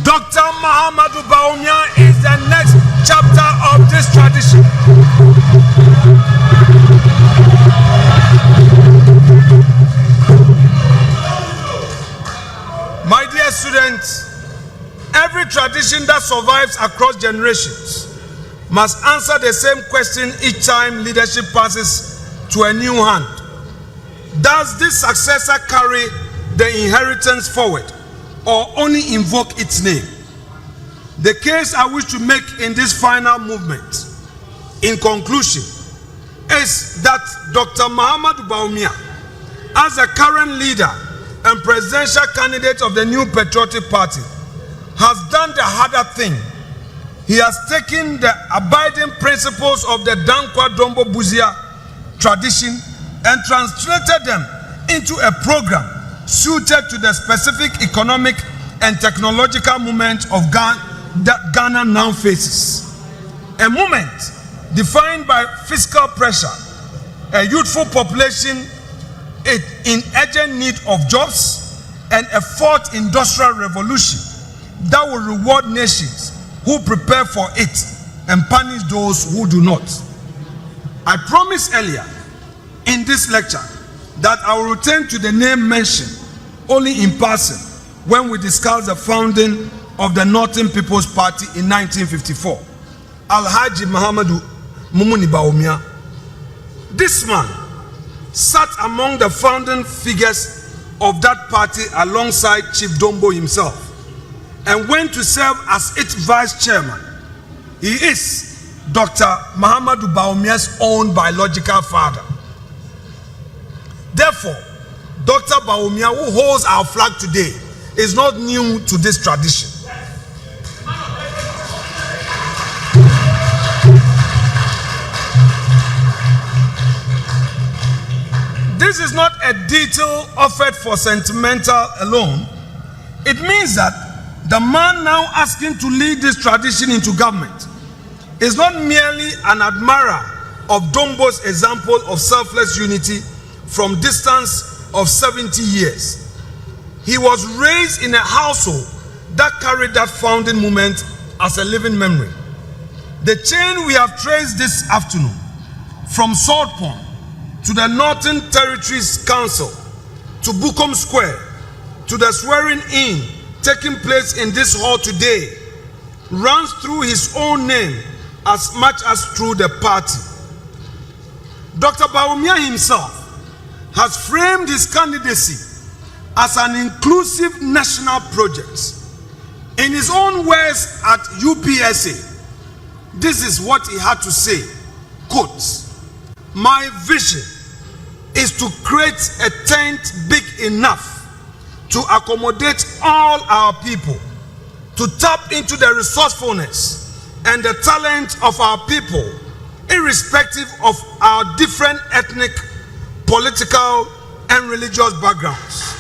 Dr. Mahamudu Bawumia is the next chapter of this tradition. My dear students, every tradition that survives across generations must answer the same question each time leadership passes to a new hand. Does this successor carry the inheritance forward or only invoke its name? The case I wish to make in this final movement, in conclusion, is that Dr. Muhammadu Bawumia, as the current leader and presidential candidate of the New Patriotic Party, has done the harder thing. He has taken the abiding principles of the Dankwa Dombo Buzia tradition and translated them into a program suited to the specific economic and technological moment of Ghana that Ghana now faces. A moment defined by fiscal pressure, a youthful population in urgent need of jobs, and a fourth industrial revolution that will reward nations who prepare for it and punish those who do not. I promised earlier in this lecture that I will return to the name mentioned only in passing when we discuss the founding of the Northern People's Party in 1954, Alhaji Muhammadu Mumuni Bawumia. This man sat among the founding figures of that party alongside Chief Dombo himself and went to serve as its vice chairman. He is Dr. Muhammadu Bawumia's own biological father. Therefore, Dr. Bawumia, who holds our flag today, is not new to this tradition. This is not a detail offered for sentimental alone. It means that the man now asking to lead this tradition into government is not merely an admirer of Dombo's example of selfless unity from distance of 70 years. He was raised in a household that carried that founding moment as a living memory. The chain we have traced this afternoon from Salt Pond to the Northern Territories Council to Bukom Square to the swearing in taking place in this hall today runs through his own name as much as through the party. Dr. Bawumia himself has framed his candidacy as an inclusive national project. In his own words at UPSA, this is what he had to say, quote, "My vision is to create a tent big enough to accommodate all our people, to tap into the resourcefulness and the talent of our people, irrespective of our different ethnic, political, and religious backgrounds.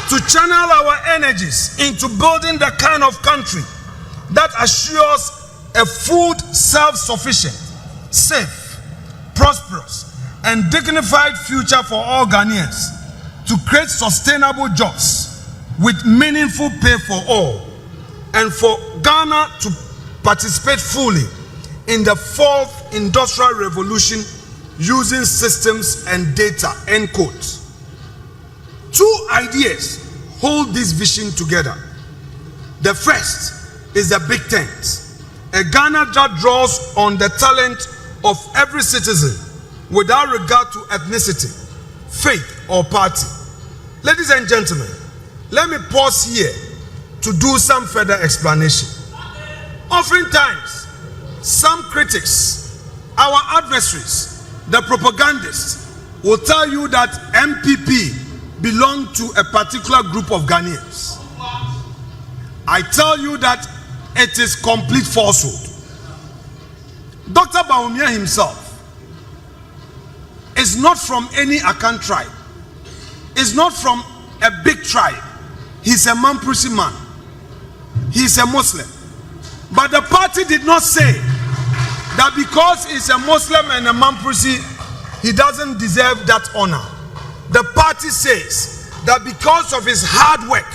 To channel our energies into building the kind of country that assures a food self-sufficient, safe, prosperous, and dignified future for all Ghanaians, to create sustainable jobs with meaningful pay for all, and for Ghana to participate fully in the fourth industrial revolution using systems and data," end quote. Two ideas hold this vision together. The first is the big tent, a Ghana that draws on the talent of every citizen without regard to ethnicity, faith, or party. Ladies and gentlemen, let me pause here to do some further explanation. Oftentimes, some critics, our adversaries, the propagandists, will tell you that NPP belong to a particular group of Ghanaians. I tell you that it is complete falsehood. Dr. Bawumia himself is not from any Akan tribe. Is not from a big tribe. He's a Mamprisi man. He's a Muslim. But the party did not say that because he's a Muslim and a Mamprisi, he doesn't deserve that honor. The party says that because of his hard work,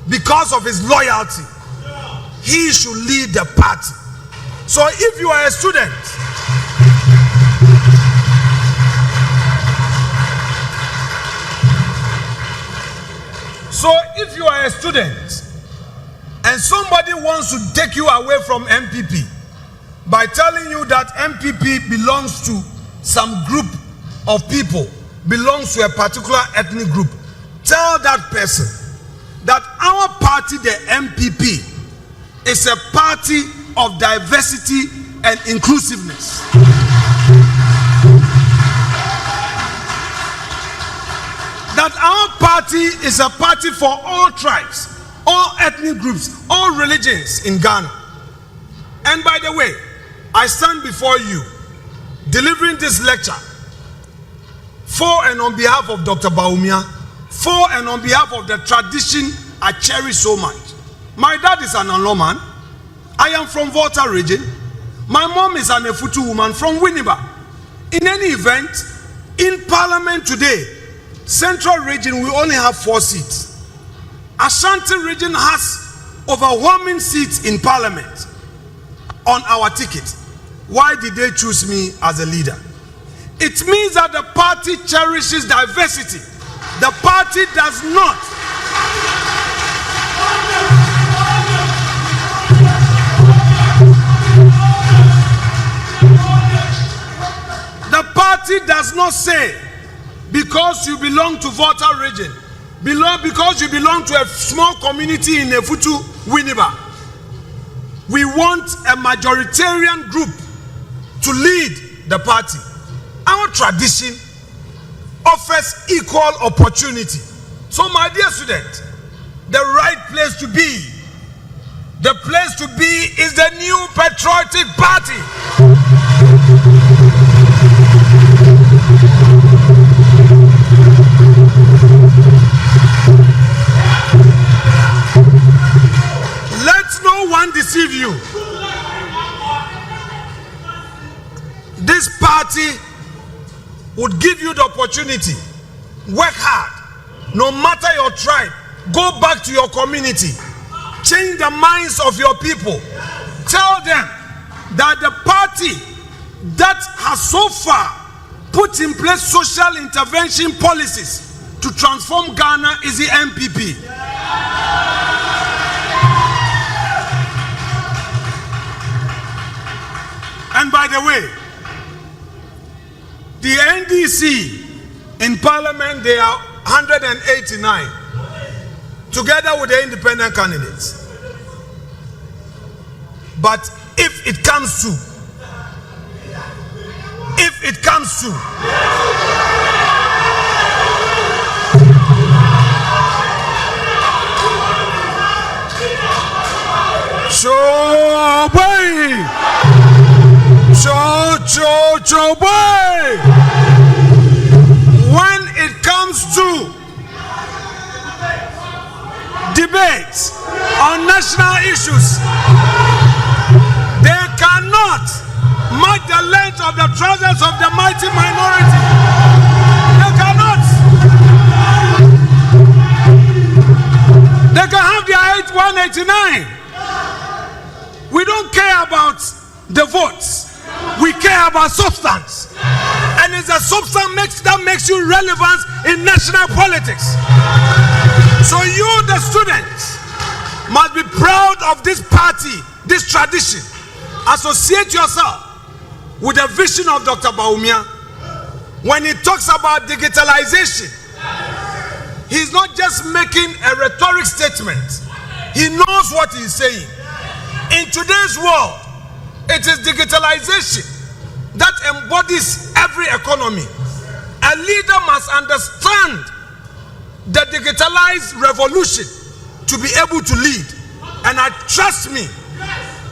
because of his loyalty, he should lead the party. So if you are a student, and somebody wants to take you away from NPP by telling you that NPP belongs to some group of people, belongs to a particular ethnic group, tell that person that our party, the NPP, is a party of diversity and inclusiveness. That our party is a party for all tribes, all ethnic groups, all religions in Ghana. And by the way, I stand before you delivering this lecture for and on behalf of Dr. Bawumia, for and on behalf of the tradition I cherish so much. My dad is an Anlo man. I am from Volta region. My mom is an Efutu woman from Winneba. In any event, in Parliament today, Central region we only have 4 seats. Ashanti region has overwhelming seats in Parliament on our ticket. Why did they choose me as a leader? It means that the party cherishes diversity. The party does not. The party does not say, because you belong to Volta region, because you belong to a small community in Efutu, Winneba, we want a majoritarian group to lead the party. Our tradition offers equal opportunity. So my dear student, the right place to be, the place to be is the New Patriotic Party. Let no one deceive you. This party would give you the opportunity. Work hard. No matter your tribe, go back to your community. Change the minds of your people. Tell them that the party that has so far put in place social intervention policies to transform Ghana is the NPP. And by the way, the NDC in Parliament, they are 189, together with the independent candidates. But if it comes to, when it comes to debates on national issues, they cannot match the length of the trousers of the mighty minority. They cannot. They can have their 189. We don't care about the votes. We care about substance. And it's a substance that makes you relevant in national politics. So you, the students, must be proud of this party, this tradition. Associate yourself with the vision of Dr. Bawumia. When he talks about digitalization, he's not just making a rhetoric statement. He knows what he's saying. In today's world, it is digitalization that embodies every economy. A leader must understand the digitalized revolution to be able to lead. And trust me,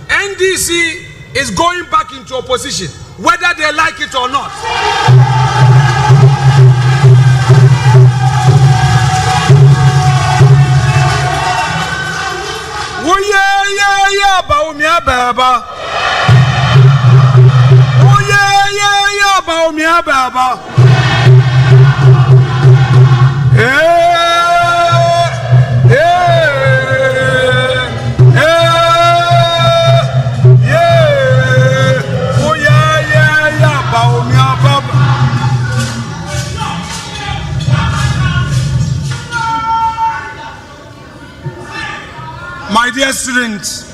NDC is going back into opposition, whether they like it or not. Oh yeah, Bawumia Baba. Oh yeah, Bawumia Baba. My dear students,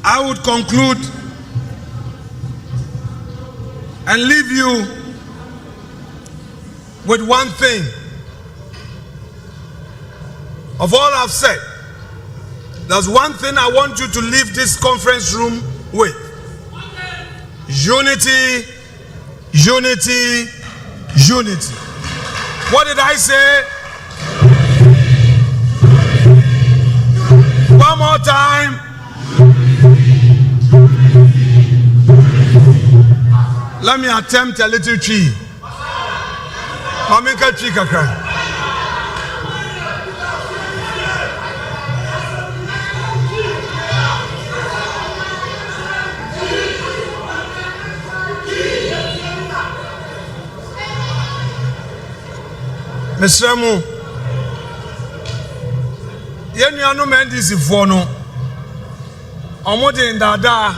I would conclude and leave you with one thing. Of all I've said, There's one thing I want you to leave this conference room with. Unity, unity, unity. What did I say? One more time. Let me attempt a little tree. Mamika tree kakra. Mr. Mu, yenu anu mendisi fono. Omode ndada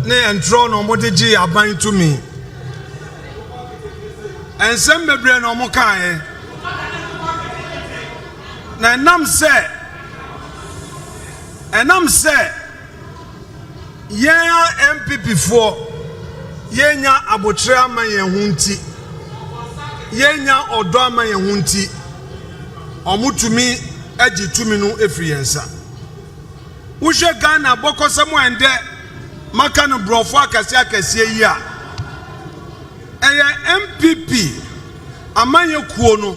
ne entro no omode ji aban to me. Ensem bebre no mo kan na enam se yen NPP for yenya abotre ama yen hunti yenya odo ama yen hunti omutumi agi tumi no efri yensa wohwe Ghana bokosamo ende maka no brofo akase yi a eye NPP amanye kuo no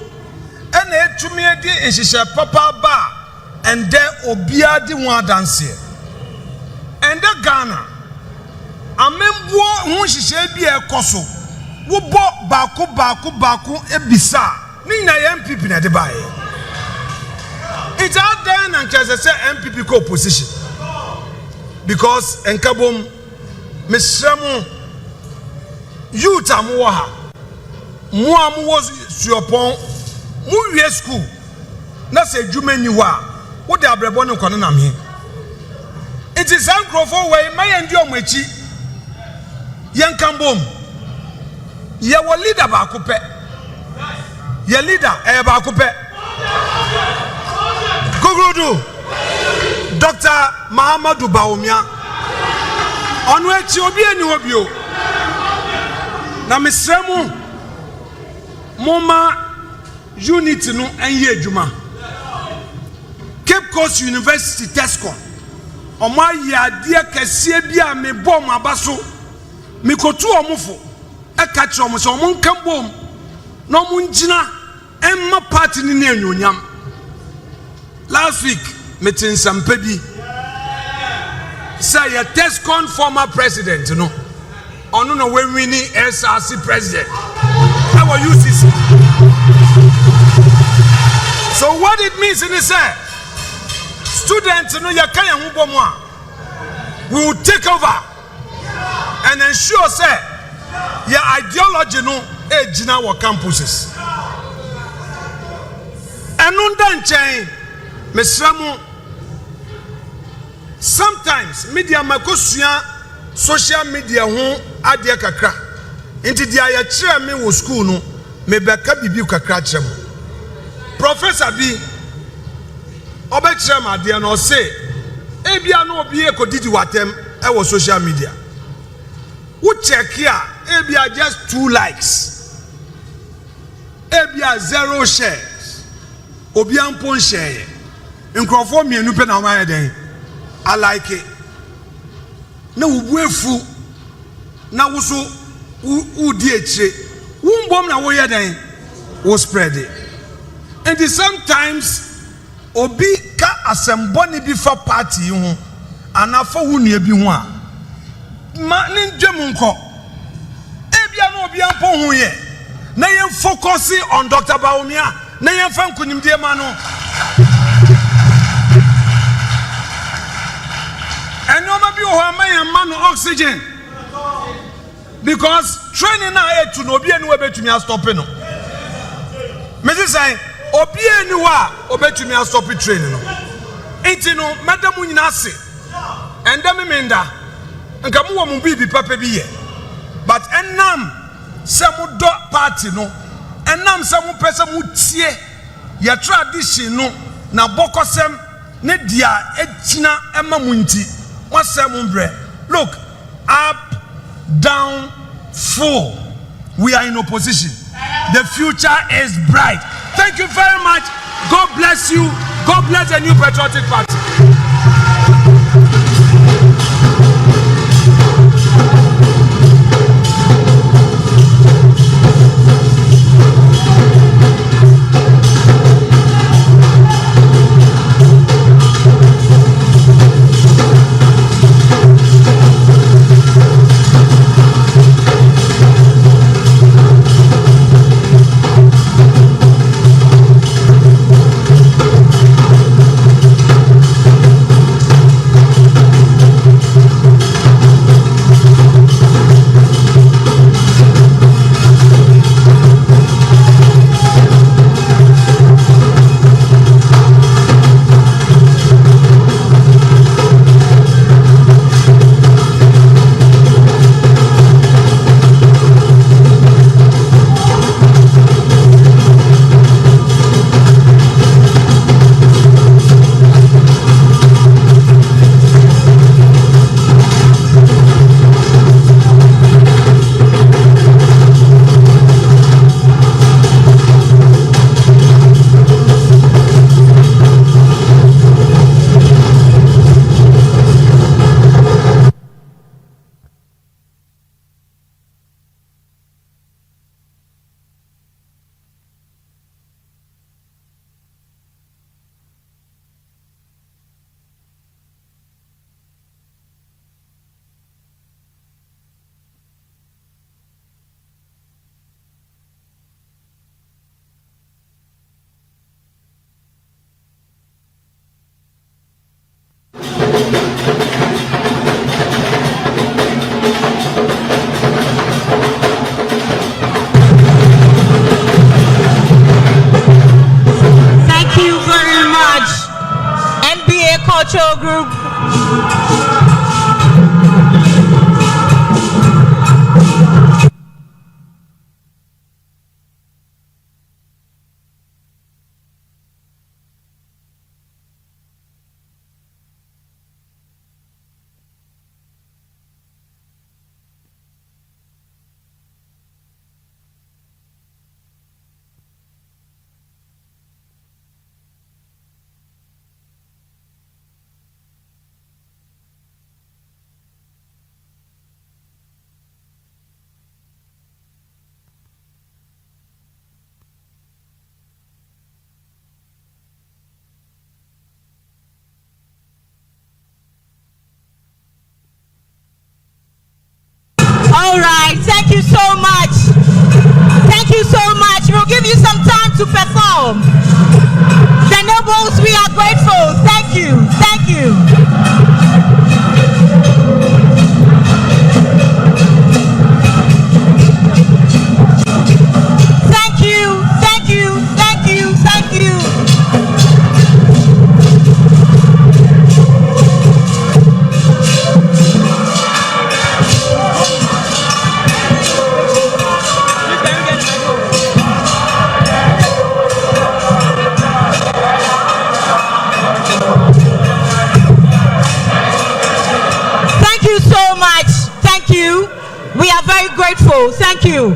ena etumi edi ehihye papa ba ende obia di ho adanse ende Ghana amembuo ho hihye bi ekoso wo bo baako ebisa ni na NPP na de bae. It's out there and just say NPP co-opposition. Because enkabom mesremu youth amuwa mu was suopon mu wie school na se dwuma ni wa wo de abrebo ne kono na me. It is ankrofo way my ndi omachi yenkambom ye wo leader ba ko pe ye leader ba ko pe Gugudu Dr. Mahamadou Bawumia onu echi obi eni obio na mesremu moma unity no enye adwuma Cape Coast University Tescom omo aye ade kese bia me bom abaso me kotu omofo e ka kire omo so omo nkambom no mo ngina emma party ni na anyonyam. Last week, meeting some baby. Say a Tescon former president, you know. On no when we need SRC president. How are you this? So what it means in this students, you know, we will take over and ensure say your ideology no edge in our campuses. And on that chain. Mesramu sometimes media makosua social media ho ade kakra enti dia ya kire me wo school no me beka bibi kakra kire mo professor bi oba kire ma ade no say ebia no obi ekodidi watem e wo social media wo check here ebia just 2 likes ebia 0 shares obi ampon share Nkrofo mienu pe na wa den I like it na wubuefu na wuso udi eche wumbom na wo ye den wo spread it and sometimes obi ka asembo ni bi fa party ho anafa wunua bi ho a ma ni ndwem nko ebia na obi ampo ho ye na ye focus on Dr. Bawumia na ye fa nkunimdie ma no. And no be man oxygen because training now to no be anywhere to me stopping no. Me say obi anywhere obetu me stop training no. Enti no madam nyina se and dem menda nka mo wo mo bibi papa bi ye but enam se mo do party no enam se mo pese mo tie ya tradition no na bokosem ne dia etina ema mo nti. Look, up, down, full. We are in opposition. The future is bright. Thank you very much. God bless you. God bless the New Patriotic Party. Cultural Group. All right, thank you so much. Thank you so much. We'll give you some time to perform. The nobles, we are grateful. Thank you. Thank you. Thank you. Thank you. Thank you. Thank you. We are very grateful. Thank you.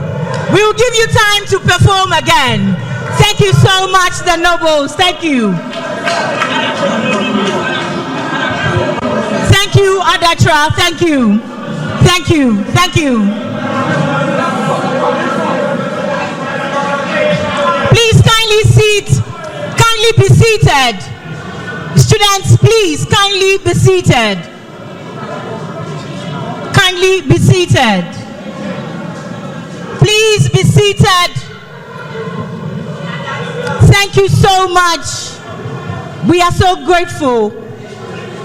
We will give you time to perform again. Thank you so much, the nobles. Thank you. Thank you, Adatra. Thank you. Thank you. Thank you. Please kindly be seated. Students, please kindly be seated. Kindly be seated. Please be seated. Thank you so much. We are so grateful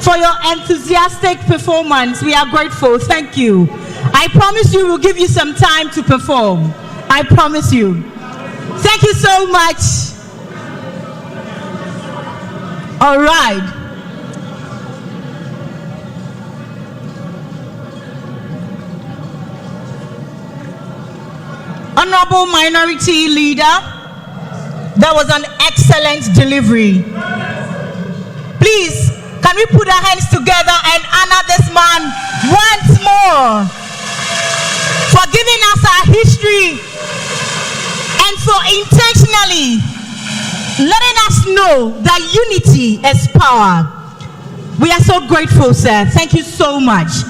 for your enthusiastic performance. We are grateful. Thank you. I promise you we'll give you some time to perform. I promise you. Thank you so much. All right. Honorable Minority Leader, that was an excellent delivery. Please, can we put our hands together and honor this man once more for giving us our history and for intentionally letting us know that unity is power. We are so grateful, sir. Thank you so much.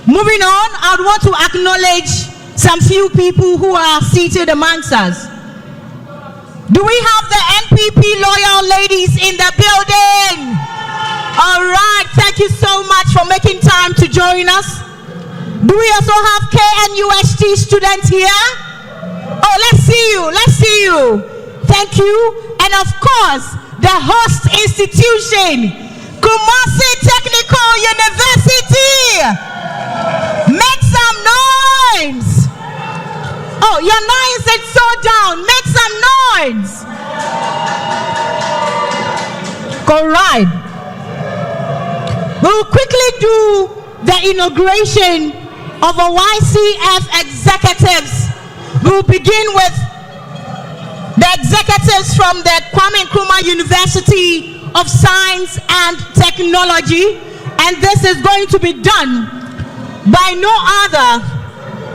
Moving on, I would want to acknowledge some few people who are seated amongst us. Do we have the NPP loyal ladies in the building? All right, thank you so much for making time to join us. Do we also have KNUST students here? Oh, let's see you, let's see you. Thank you. And of course, the host institution, Kumasi Technical University. Make some noise. Oh, your noise is so down. Make some noise. All right. We'll quickly do the inauguration of a YCF executives. We'll begin with the executives from the Kwame Nkrumah University of Science and Technology, and this is going to be done by no other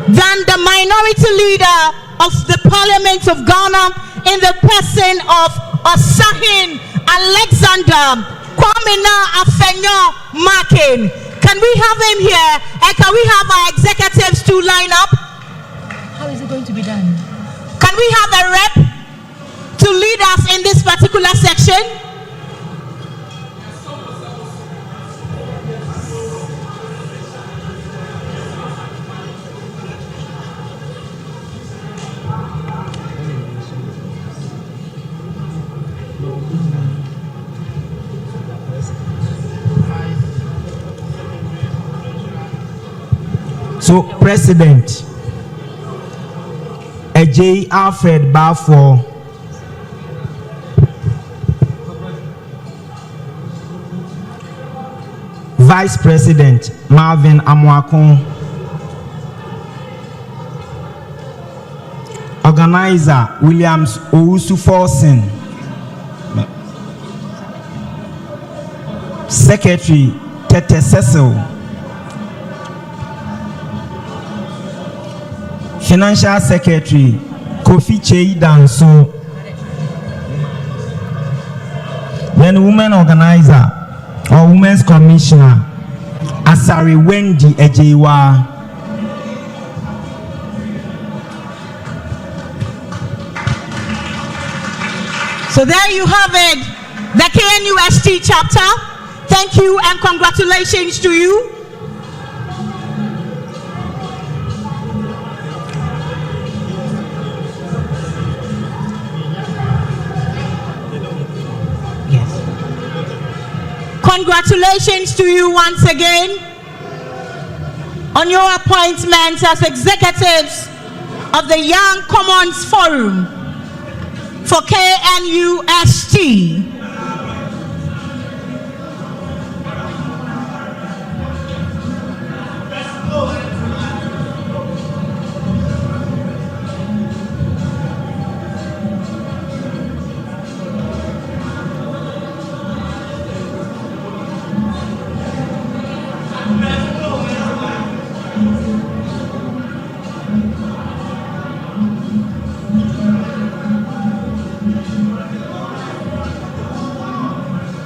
than the minority leader of the Parliament of Ghana in the person of Osahin Alexander Kwamena Afenyo Makin. Can we have him here? And can we have our executives to line up? How is it going to be done? Can we have a rep to lead us in this particular section? So, President J. Alfred Bafo, Vice President Marvin Amwakon, Organizer Williams Owusu-Forson, Secretary Tete Cecil, Financial Secretary Kofi Chei Danso, then Women Organizer or Women's Commissioner Asari Wendy Ejewa, so there you have it, the KNUST chapter. Thank you and congratulations to you. Congratulations to you once again on your appointment as executives of the Young Commons Forum for KNUST.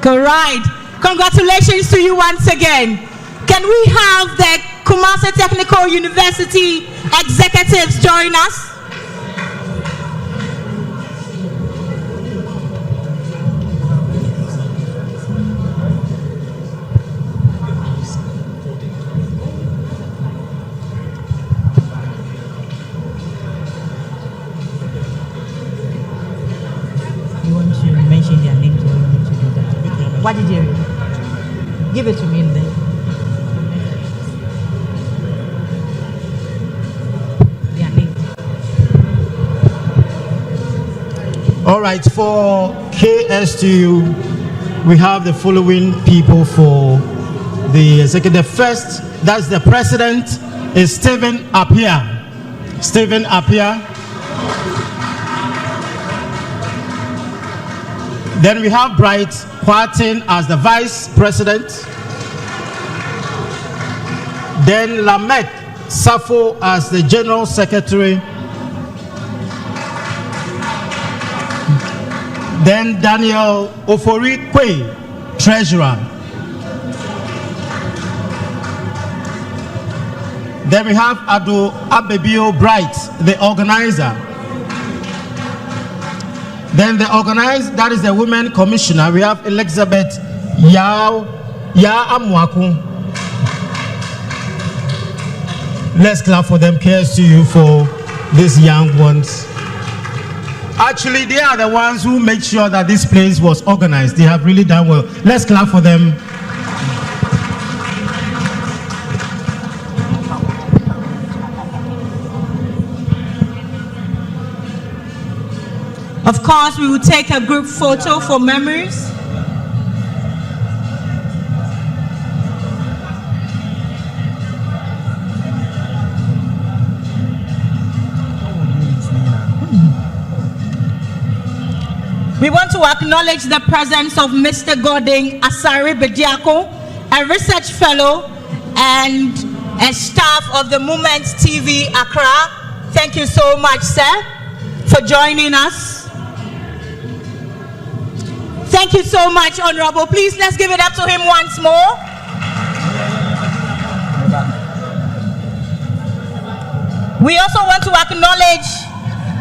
All right. Congratulations to you once again. Can we have the Kumasi Technical University executives join us? You want to mention their names or you want to do that? What did you give it to me in there? Their names. All right, for KSTU, we have the following people for the executive. First, that's the president, is Stephen Appiah. Stephen Appiah. Then we have Bright Kwartin as the vice president. Then Lamek Safo as the general secretary. Then Daniel Ofori Kwe, treasurer. Then we have Ado Abebio Bright, the organizer. Then the organizer, that is the women commissioner, we have Elizabeth Ya Amwaku. Let's clap for them. KSTU for these young ones. Actually, they are the ones who make sure that this place was organized. They have really done well. Let's clap for them. Of course, we will take a group photo for memories. We want to acknowledge the presence of Mr. Gordon Asari Bediako, a research fellow and a staff of the Movement TV Accra. Thank you so much, sir, for joining us. Thank you so much, Honorable. Please, let's give it up to him once more. We also want to acknowledge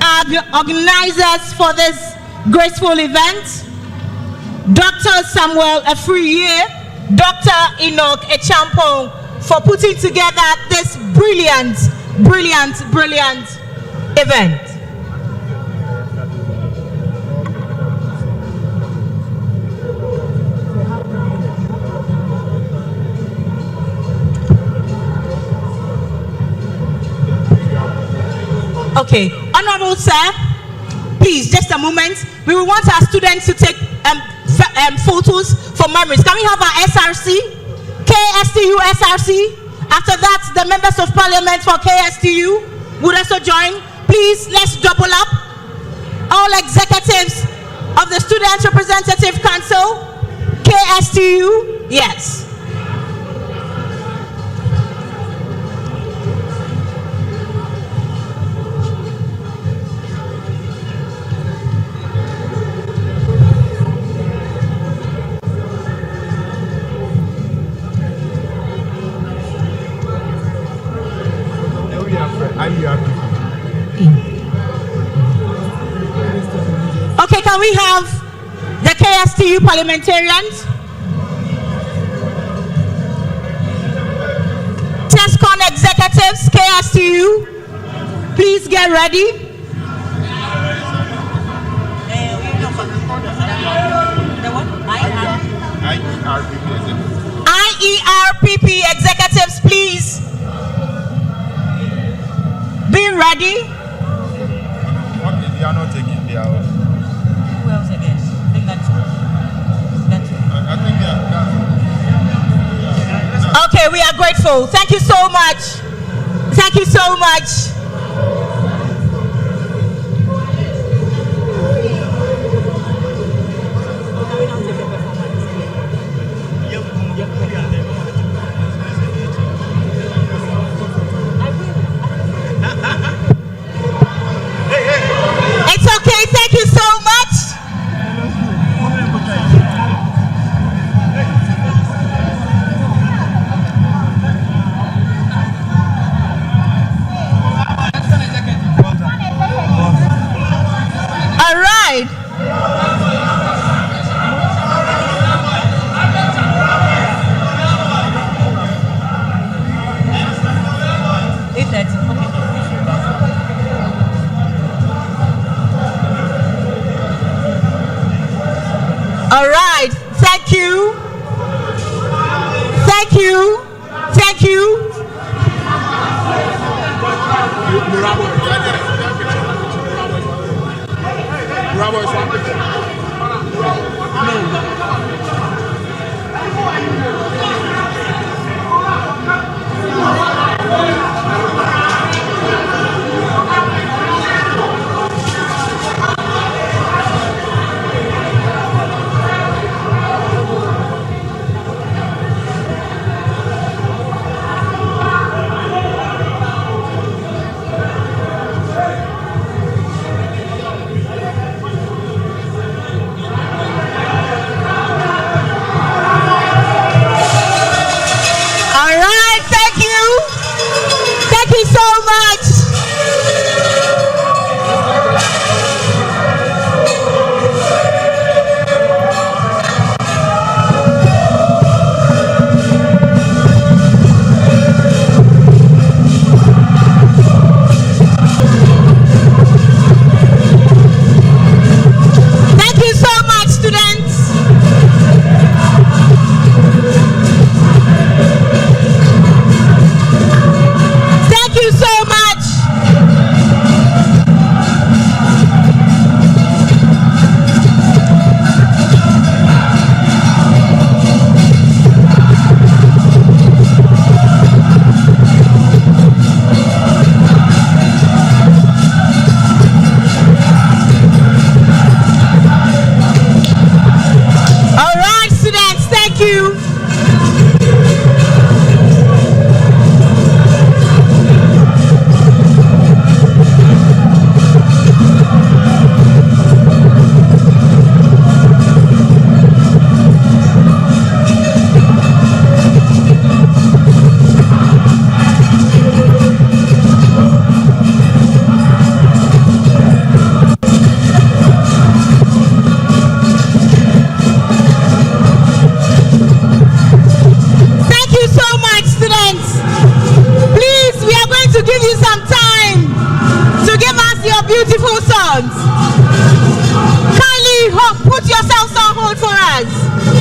our organizers for this graceful event. Dr. Samuel Afriye, Dr. Enoch Echampong, for putting together this brilliant event. Okay, Honorable Sir, please, just a moment. We will want our students to take photos for memories. Can we have our SRC? KSTU SRC? After that, the members of parliament for KSTU would also join. Please, let's double up. All executives of the Student Representative Council, KSTU, yes. Okay, can we have the KSTU parliamentarians? TESCON executives, KSTU, please get ready. IERPP executives, please be ready. Okay, they are not taking their own. Who else again? I think that's I think they are. okay, we are grateful. Thank you so much. Thank you so much. It's okay. Thank you so much. All right. All right. Thank you. Thank you. Thank you. beautiful songs. Kindly put yourselves on hold for us.